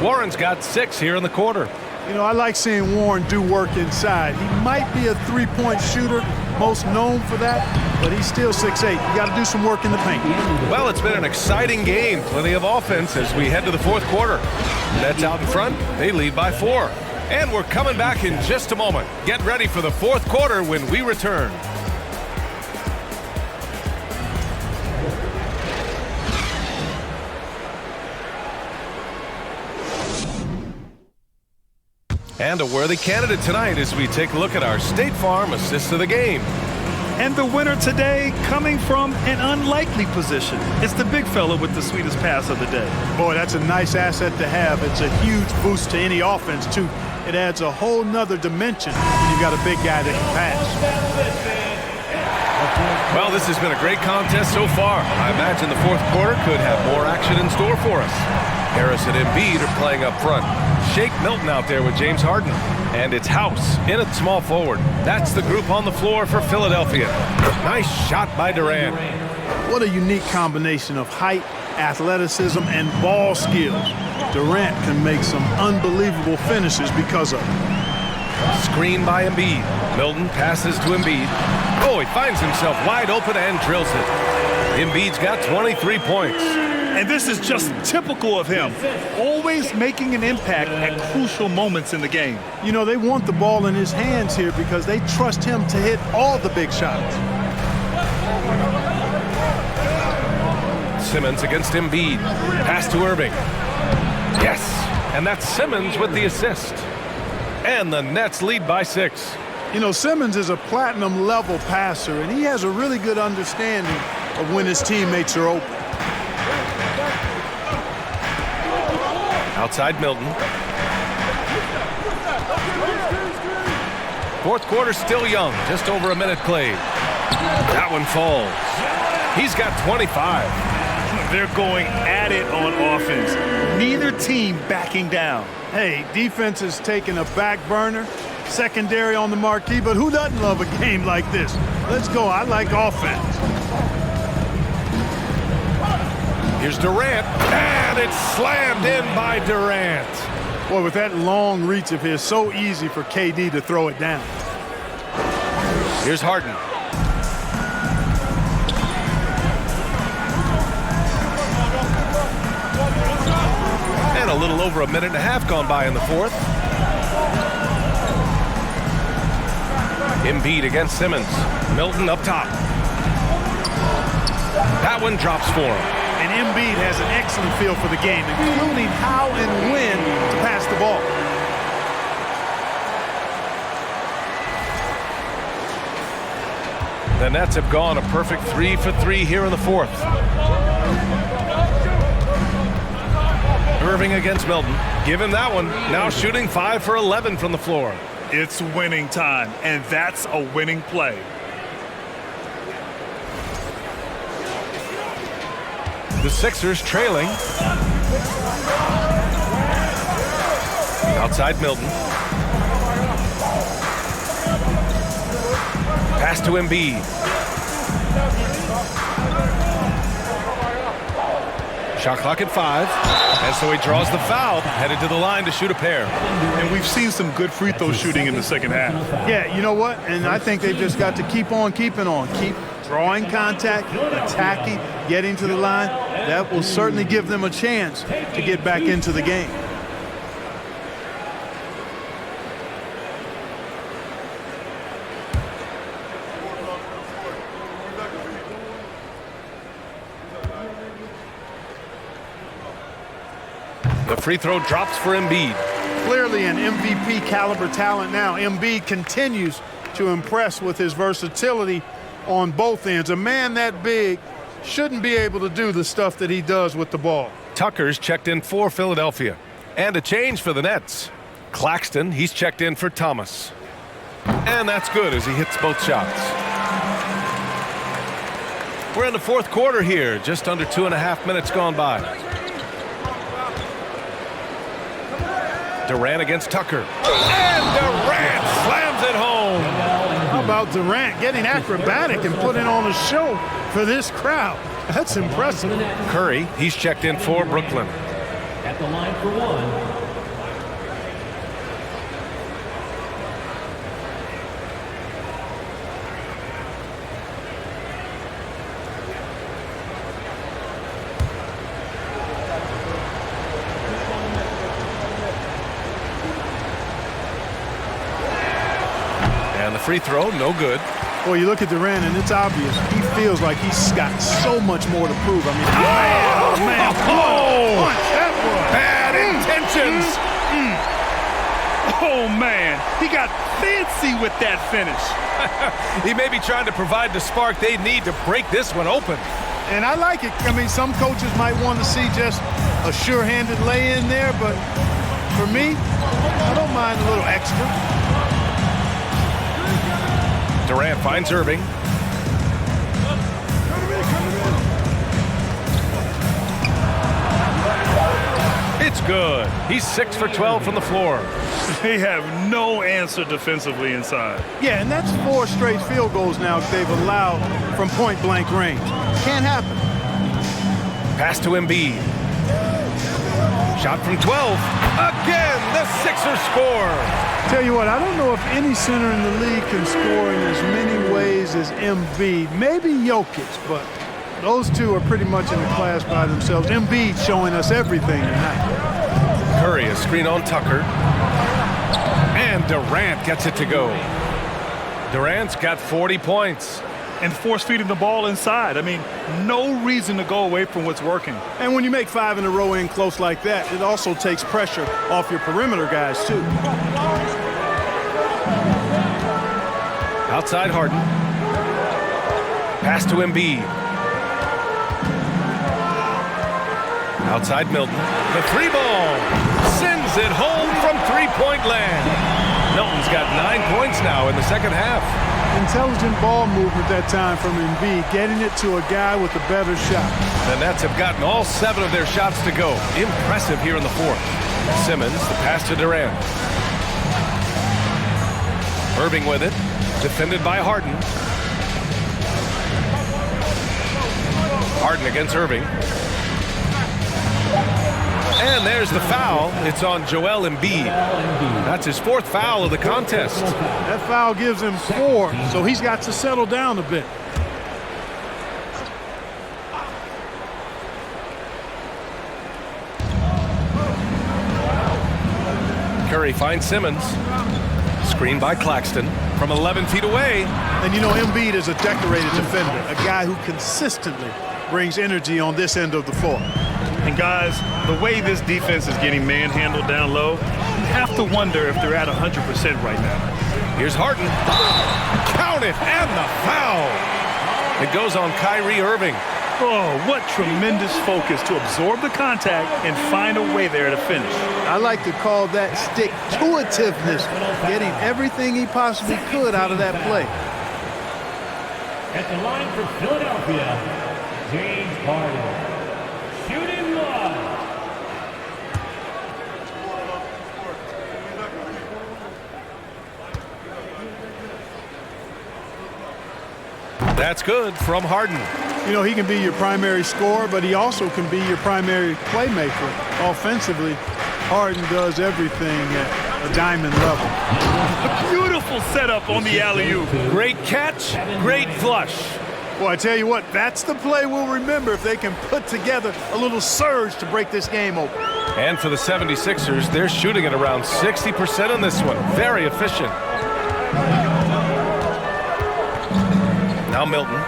S2: Warren's got 6 here in the quarter.
S7: You know, I like seeing Warren do work inside. He might be a three-point shooter, most known for that, but he's still 6'8". You got to do some work in the paint.
S2: Well, it's been an exciting game. Plenty of offense as we head to the fourth quarter. Nets out in front. They lead by 4. And we're coming back in just a moment. Get ready for the fourth quarter when we return. And a worthy candidate tonight as we take a look at our State Farm assist of the game.
S5: And the winner today coming from an unlikely position. It's the big fella with the sweetest pass of the day.
S7: Boy, that's a nice asset to have. It's a huge boost to any offense, too. It adds a whole nother dimension when you've got a big guy that can pass.
S2: Well, this has been a great contest so far. I imagine the fourth quarter could have more action in store for us. Harris and Embiid are playing up front. Shake Milton out there with James Harden. And it's House in at small forward. That's the group on the floor for Philadelphia. Nice shot by Durant.
S7: What a unique combination of height, athleticism, and ball skills. Durant can make some unbelievable finishes because of it.
S2: Screen by Embiid. Milton passes to Embiid. Oh, he finds himself wide open and drills it. Embiid's got 23 points.
S5: And this is just typical of him, always making an impact at crucial moments in the game.
S7: You know, they want the ball in his hands here because they trust him to hit all the big shots.
S2: Simmons against Embiid. Pass to Irving. Yes, and that's Simmons with the assist. And the Nets lead by 6.
S7: You know, Simmons is a platinum-level passer, and he has a really good understanding of when his teammates are open.
S2: Outside Milton. Fourth quarter still young, just over a minute played. That one falls. He's got 25.
S5: They're going at it on offense. Neither team backing down.
S7: Hey, defense is taking a back burner, secondary on the marquee, but who doesn't love a game like this? Let's go. I like offense.
S2: Here's Durant, and it's slammed in by Durant.
S7: Boy, with that long reach of his, so easy for KD to throw it down.
S2: Here's Harden. little over a minute and a half gone by in the fourth. Embiid against Simmons. Milton up top. That one drops for him.
S7: And Embiid has an excellent feel for the game, including how and when to pass the ball.
S2: The Nets have gone a perfect 3 for 3 here in the fourth. Irving against Milton. Give him that one. Now shooting 5 for 11 from the floor.
S5: It's winning time, and that's a winning play.
S2: The Sixers trailing. Outside Milton. Pass to Embiid. Shot clock at 5. And so he draws the foul, headed to the line to shoot a pair.
S5: And we've seen some good free throw shooting in the second half.
S7: Yeah, you know what? And I think they've just got to keep on keeping on. Keep drawing contact, attacking, getting to the line. That will certainly give them a chance to get back into the game.
S2: The free throw drops for Embiid.
S7: Clearly an MVP caliber talent now. Embiid continues to impress with his versatility on both ends. A man that big shouldn't be able to do the stuff that he does with the ball.
S2: Tucker's checked in for Philadelphia. And a change for the Nets. Claxton, he's checked in for Thomas. And that's good as he hits both shots. We're in the fourth quarter here, just under 2.5 minutes gone by. Durant against Tucker. And Durant slams it home.
S7: How about Durant getting acrobatic and putting on a show for this crowd? That's impressive.
S2: Curry, he's checked in for Brooklyn.
S4: At the line for one.
S7: And
S2: the free throw, no good.
S7: Well, you look at Durant, and it's obvious. He feels like he's got so much more to prove. I mean, man. What that was.
S2: Bad intentions.
S5: Oh, man. He got fancy with that finish.
S2: He may be trying to provide the spark they need to break this one open.
S7: And I like it. I mean, some coaches might want to see just a sure-handed lay-in there, but for me, I don't mind a little extra.
S2: Durant finds Irving. It's good. He's 6 for 12 from the floor.
S5: They have no answer defensively inside.
S7: Yeah, and that's 4 straight field goals now they've allowed from point-blank range. Can't happen.
S2: Pass to Embiid. Shot from 12. Again, the Sixers score.
S7: Tell you what, I don't know if any center in the league can score in as many ways as Embiid. Maybe Jokic, but those two are pretty much in a class by themselves. Embiid showing us everything tonight.
S2: Curry, a screen on Tucker. And Durant gets it to go. Durant's got 40 points.
S5: And force-feeding the ball inside. I mean, no reason to go away from what's working.
S7: And when you make 5 in a row in close like that, it also takes pressure off your perimeter guys, too.
S2: Outside Harden. Pass to Embiid. Outside Milton. The 3-ball. Sends it home from three-point land. Milton's got 9 points now in the second half.
S7: Intelligent ball movement that time from Embiid, getting it to a guy with a better shot.
S2: The Nets have gotten all 7 of their shots to go. Impressive here in the fourth. Simmons, the pass to Durant. Irving with it. Defended by Harden. Harden against Irving. And there's the foul. It's on Joel Embiid. That's his 4th foul of the contest.
S7: That foul gives him 4, so he's got to settle down a bit.
S2: They find Simmons. Screen by Claxton from 11 feet away.
S7: And you know, Embiid is a decorated defender, a guy who consistently brings energy on this end of the floor.
S5: And guys, the way this defense is getting manhandled down low, you have to wonder if they're at 100% right now.
S2: Here's Harden. Count it, and the foul. It goes on Kyrie Irving.
S5: Oh, what tremendous focus to absorb the contact and find a way there to finish.
S7: I like to call that stick-to-itiveness, getting everything he possibly could out of that play.
S4: At the line for Philadelphia, James Harden. Shooting one.
S2: That's good from Harden.
S7: You know, he can be your primary scorer, but he also can be your primary playmaker. Offensively, Harden does everything at a diamond level.
S5: Beautiful setup on the alley-oop.
S2: Great catch, great flush.
S7: Well, I tell you what, that's the play we'll remember if they can put together a little surge to break this game open.
S2: And for the 76ers, they're shooting at around 60% on this one. Very efficient. Now Milton.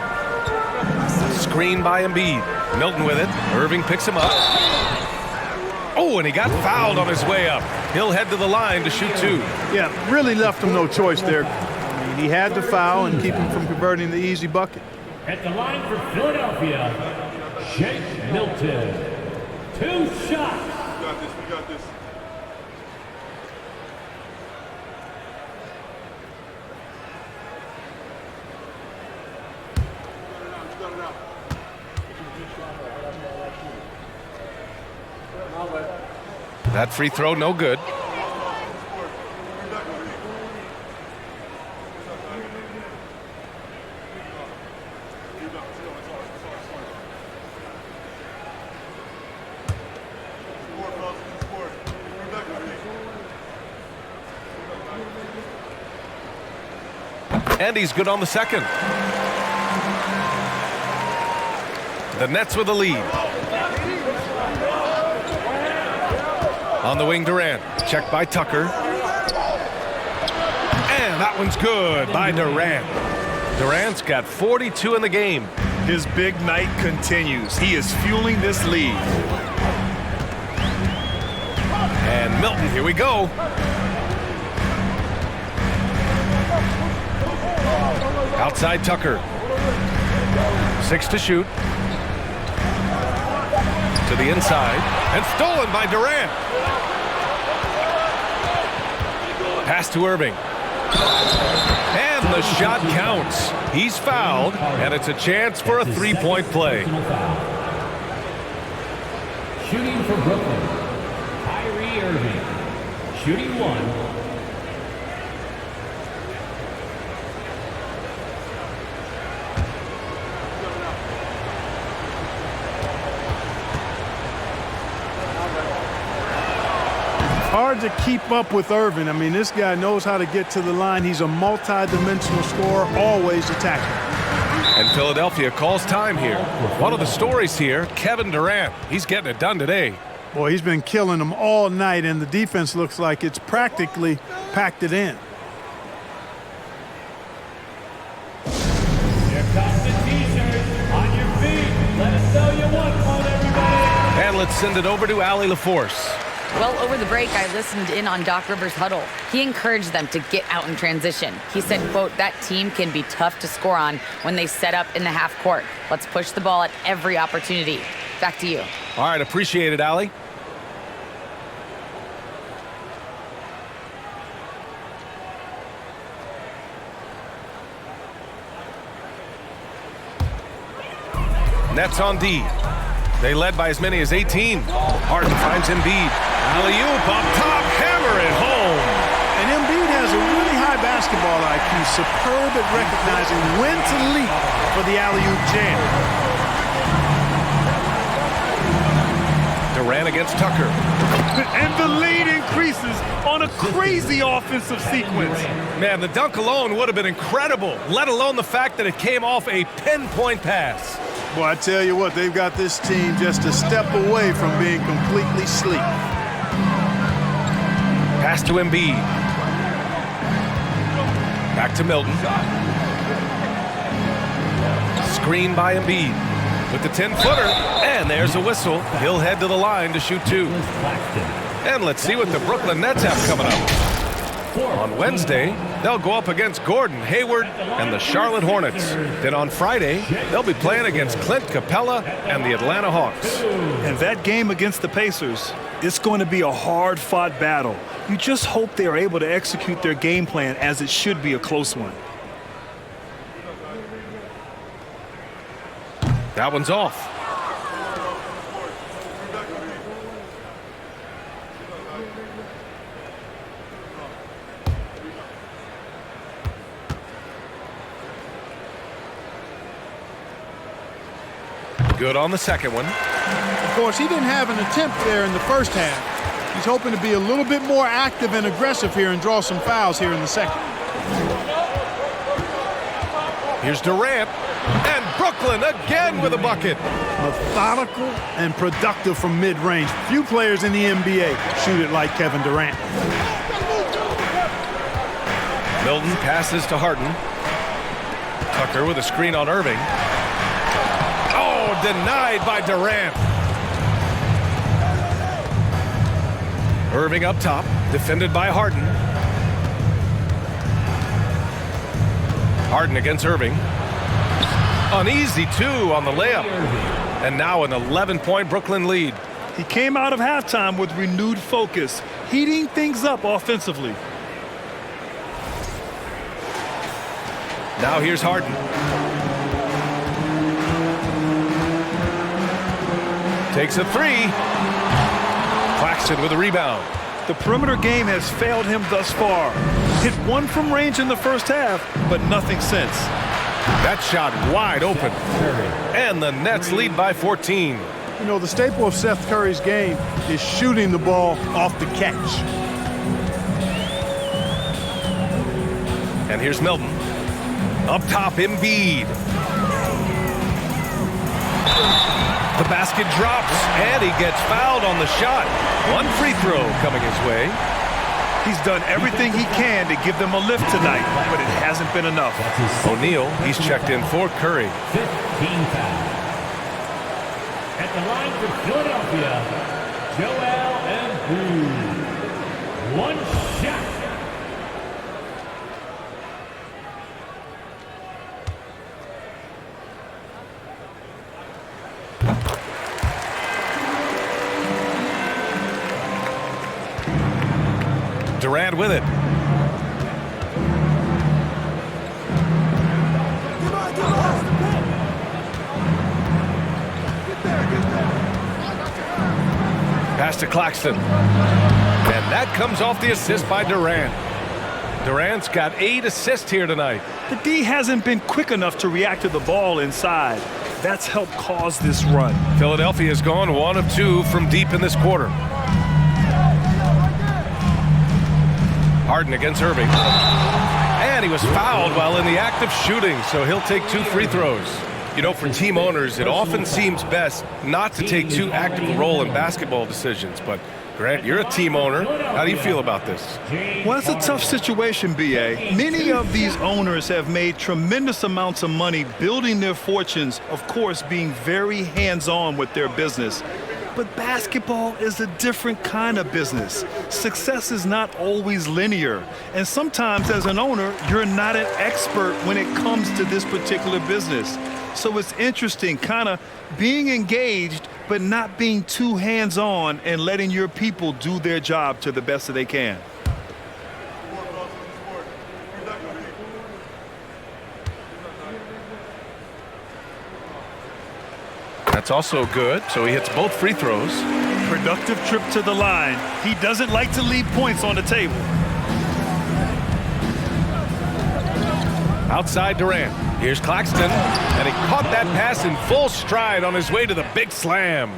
S2: Screen by Embiid. Milton with it. Irving picks him up. Oh, and he got fouled on his way up. He'll head to the line to shoot two.
S7: Yeah, really left him no choice there. I mean, he had to foul and keep him from converting the easy bucket.
S4: At the line for Philadelphia, Shake Milton. 2 shots.
S10: We got this, we got this.
S2: That free throw, no good. And he's good on the second. The Nets with the lead. On the wing, Durant. Checked by Tucker. And that one's good by Durant. Durant's got 42 in the game.
S5: His big night continues. He is fueling this lead.
S2: And Milton, here we go. Outside Tucker. 6 to shoot. To the inside. And stolen by Durant. Pass to Irving. And the shot counts. He's fouled, and it's a chance for a three-point play.
S4: Shooting for Brooklyn, Kyrie Irving. Shooting one.
S7: Hard to keep up with Irving. I mean, this guy knows how to get to the line. He's a multi-dimensional scorer, always attacking.
S2: And Philadelphia calls time here. One of the stories here, Kevin Durant. He's getting it done today.
S7: Boy, he's been killing them all night, and the defense looks like it's practically packed it in.
S4: Here comes the T-shirt. On your feet. Let us know you want one, everybody.
S2: And let's send it over to Allie LaForce.
S6: Well, over the break, I listened in on Doc Rivers' huddle. He encouraged them to get out in transition. He said, quote, that team can be tough to score on when they set up in the half court. Let's push the ball at every opportunity. Back to you.
S2: All right, appreciate it, Allie. Nets on D. They led by as many as 18. Harden finds Embiid. Alley-oop up top, hammer it home.
S7: And Embiid has a really high basketball IQ, superb at recognizing when to leap for the alley-oop jam.
S2: Durant against Tucker.
S5: And the lead increases on a crazy offensive sequence.
S2: Man, the dunk alone would have been incredible, let alone the fact that it came off a pinpoint pass.
S7: Boy, I tell you what, they've got this team just a step away from being completely asleep.
S2: Pass to Embiid. Back to Milton. Screen by Embiid with the 10-footer. And there's a whistle. He'll head to the line to shoot 2. And let's see what the Brooklyn Nets have coming up. On Wednesday, they'll go up against Gordon Hayward and the Charlotte Hornets. Then on Friday, they'll be playing against Clint Capella and the Atlanta Hawks.
S5: And that game against the Pacers, it's going to be a hard-fought battle. You just hope they are able to execute their game plan, as it should be a close one.
S2: That one's off. Good on the second one.
S7: Of course, he didn't have an attempt there in the first half. He's hoping to be a little bit more active and aggressive here and draw some fouls here in the second.
S2: Here's Durant. And Brooklyn again with a bucket.
S7: Methodical and productive from mid-range. Few players in the NBA shoot it like Kevin Durant.
S2: Milton passes to Harden. Tucker with a screen on Irving. Oh, denied by Durant. Irving up top, defended by Harden. Harden against Irving. An easy 2 on the layup. And now an 11-point Brooklyn lead.
S5: He came out of halftime with renewed focus, heating things up offensively.
S2: Now here's Harden. Takes a 3. Claxton with a rebound.
S5: The perimeter game has failed him thus far. Hit 1 from range in the first half, but nothing since.
S2: That shot wide open. And the Nets lead by 14.
S7: You know, the staple of Seth Curry's game is shooting the ball off the catch.
S2: And here's Milton. Up top, Embiid. The basket drops, and he gets fouled on the shot. 1 free throw coming his way.
S5: He's done everything he can to give them a lift tonight, but it hasn't been enough.
S2: O'Neal, he's checked in for Curry.
S4: 15 fouls. At the line for Philadelphia, Joel Embiid. 1 shot.
S2: Durant with it. Pass to Claxton. And that comes off the assist by Durant. Durant's got 8 assists here tonight.
S5: The D hasn't been quick enough to react to the ball inside. That's helped cause this run.
S2: Philadelphia has gone 1 of 2 from deep in this quarter. Harden against Irving. And he was fouled while in the act of shooting, so he'll take 2 free throws. You know, for team owners, it often seems best not to take too active a role in basketball decisions. But, Grant, you're a team owner. How do you feel about this?
S5: Well, it's a tough situation, B.A. Many of these owners have made tremendous amounts of money building their fortunes, of course, being very hands-on with their business. But basketball is a different kind of business. Success is not always linear. And sometimes as an owner, you're not an expert when it comes to this particular business. So it's interesting kind of being engaged, but not being too hands-on and letting your people do their job to the best that they can.
S2: That's also good, so he hits both free throws.
S5: Productive trip to the line. He doesn't like to leave points on the table.
S2: Outside Durant. Here's Claxton, and he caught that pass in full stride on his way to the big slam.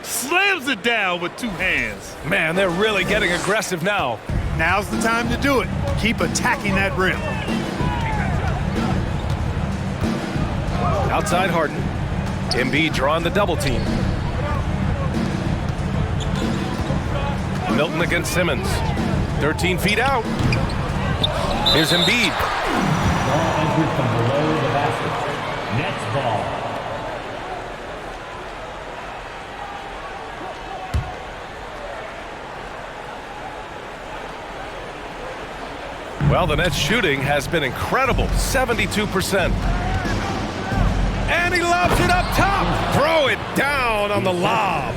S5: Slams it down with 2 hands.
S2: Man, they're really getting aggressive now.
S7: Now's the time to do it. Keep attacking that rim.
S2: Outside Harden. Embiid drawing the double team. Milton against Simmons. 13 feet out. Here's Embiid.
S4: Ball entered from below the basket. Nets ball.
S2: Well, the Nets shooting has been incredible, 72%. And he lobs it up top. Throw it down on the lob.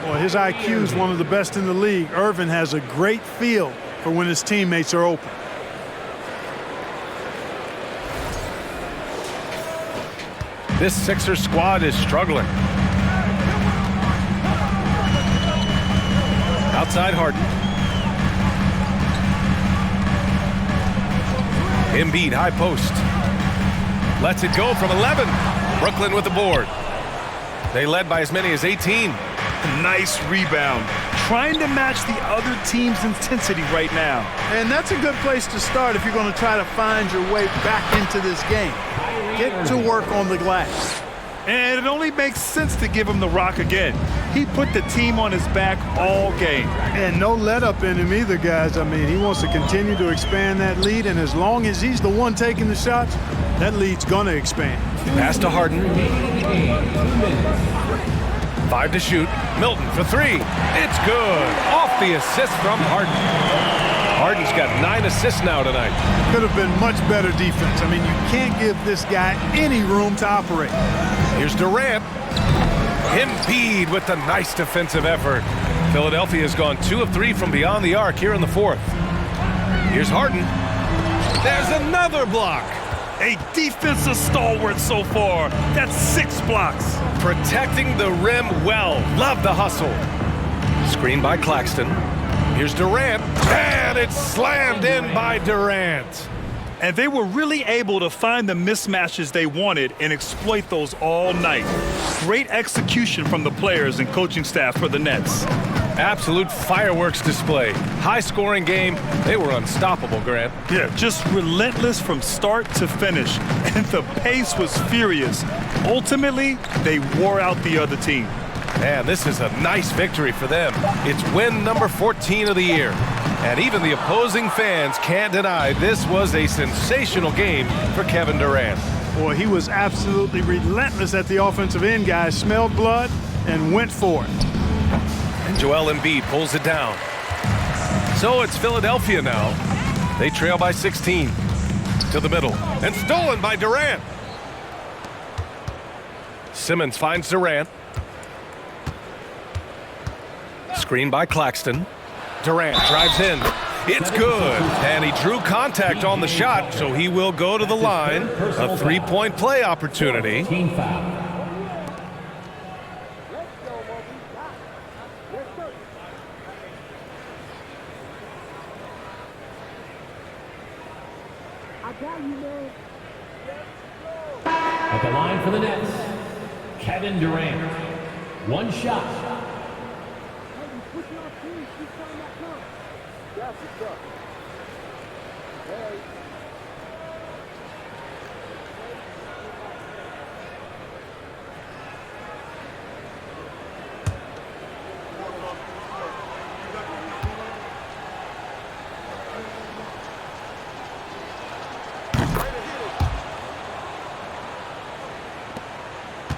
S7: Boy, his IQ is one of the best in the league. Irvin has a great feel for when his teammates are open.
S2: This Sixers squad is struggling. Outside Harden. Embiid, high post. Lets it go from 11. Brooklyn with the board. They led by as many as 18.
S5: Nice rebound. Trying to match the other team's intensity right now.
S7: And that's a good place to start if you're going to try to find your way back into this game. Get to work on the glass.
S5: And it only makes sense to give him the rock again. He put the team on his back all game.
S7: And no let up in him either, guys. I mean, he wants to continue to expand that lead, and as long as he's the one taking the shots, that lead's going to expand.
S2: Pass to Harden. 5 to shoot. Milton for 3. It's good. Off the assist from Harden. Harden's got 9 assists now tonight.
S7: Could have been much better defense. I mean, you can't give this guy any room to operate.
S2: Here's Durant. Embiid with the nice defensive effort. Philadelphia has gone 2 of 3 from beyond the arc here in the 4th. Here's Harden. There's another block.
S5: A defensive stalwart so far. That's 6 blocks.
S2: Protecting the rim well. Love the hustle. Screen by Claxton. Here's Durant. And it's slammed in by Durant.
S5: And they were really able to find the mismatches they wanted and exploit those all night. Great execution from the players and coaching staff for the Nets.
S2: Absolute fireworks display. High-scoring game. They were unstoppable, Grant.
S5: Yeah, just relentless from start to finish. And the pace was furious. Ultimately, they wore out the other team.
S2: Man, this is a nice victory for them. It's win number 14 of the year. And even the opposing fans can't deny this was a sensational game for Kevin Durant.
S7: Boy, he was absolutely relentless at the offensive end, guys. Smelled blood and went for it.
S2: And Joel Embiid pulls it down. So it's Philadelphia now. They trail by 16. To the middle. And stolen by Durant. Simmons finds Durant. Screen by Claxton. Durant drives in. It's good. And he drew contact on the shot, so he will go to the line. A three-point play opportunity.
S4: Team foul. At the line for the Nets, Kevin Durant. One shot.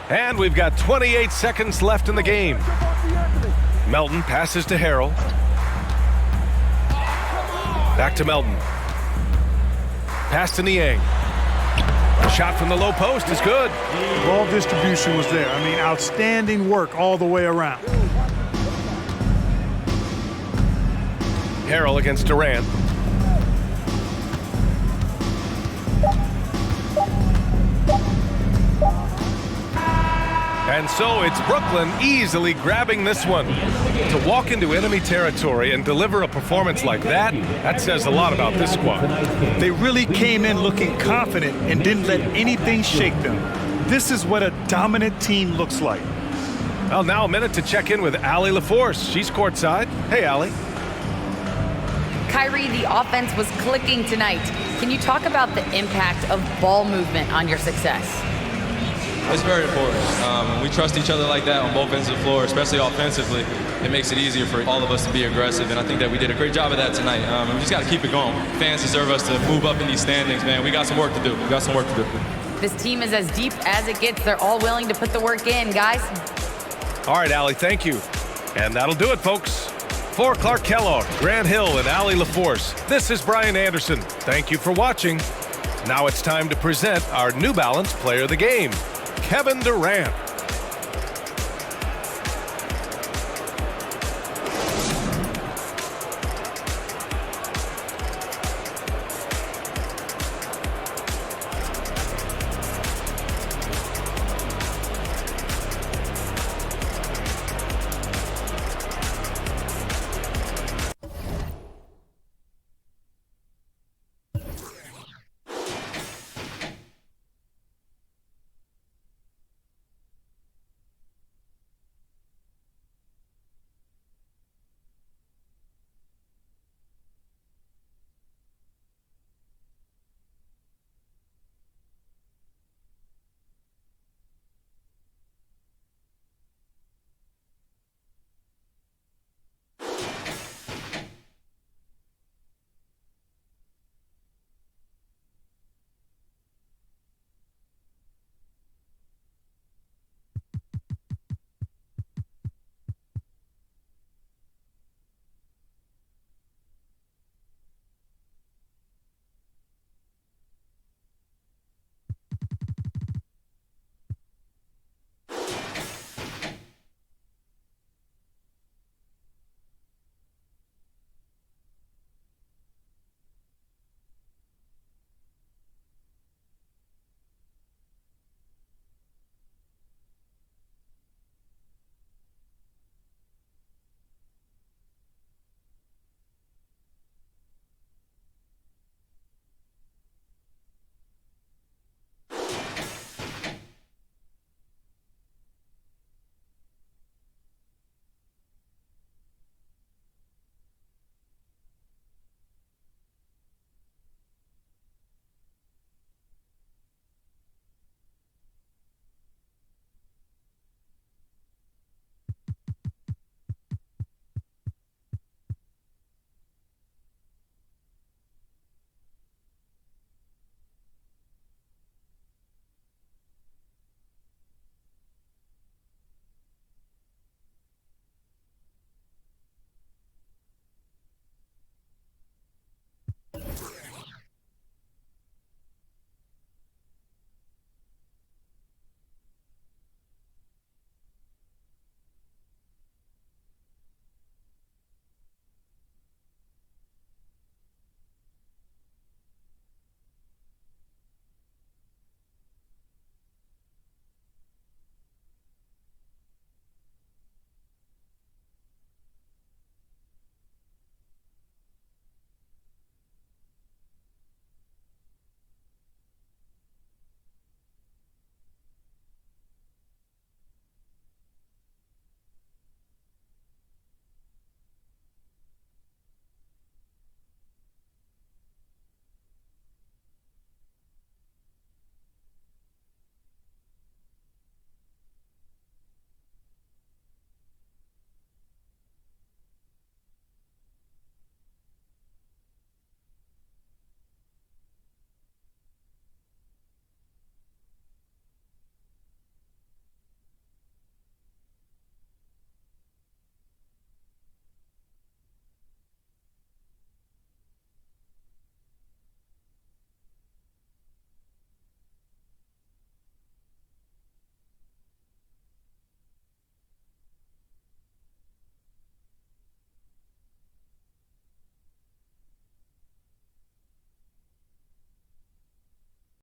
S2: And we've got 28 seconds left in the game. Melton passes to Harrell. Back to Melton. Pass to Niang. Shot from the low post is good.
S7: Ball distribution was there. I mean, outstanding work all the way around.
S2: Harrell against Durant. And so it's Brooklyn easily grabbing this one. To walk into enemy territory and deliver a performance like that, that says a lot about this squad.
S5: They really came in looking confident and didn't let anything shake them. This is what a dominant team looks like.
S2: Well, now a minute to check in with Allie LaForce. She's courtside. Hey, Allie.
S6: Kyrie, the offense was clicking tonight. Can you talk about the impact of ball movement on your success?
S12: It's very important. We trust each other like that on both ends of the floor, especially offensively. It makes it easier for all of us to be aggressive, and I think that we did a great job of that tonight. We just got to keep it going. Fans deserve us to move up in these standings, man. We got some work to do. We got some work to do.
S6: This team is as deep as it gets. They're all willing to put the work in, guys.
S2: All right, Allie, thank you. And that'll do it, folks. For Clark Kellogg, Grant Hill, and Allie LaForce, this is Brian Anderson. Thank you for watching. Now it's time to present our New Balance Player of the Game, Kevin Durant.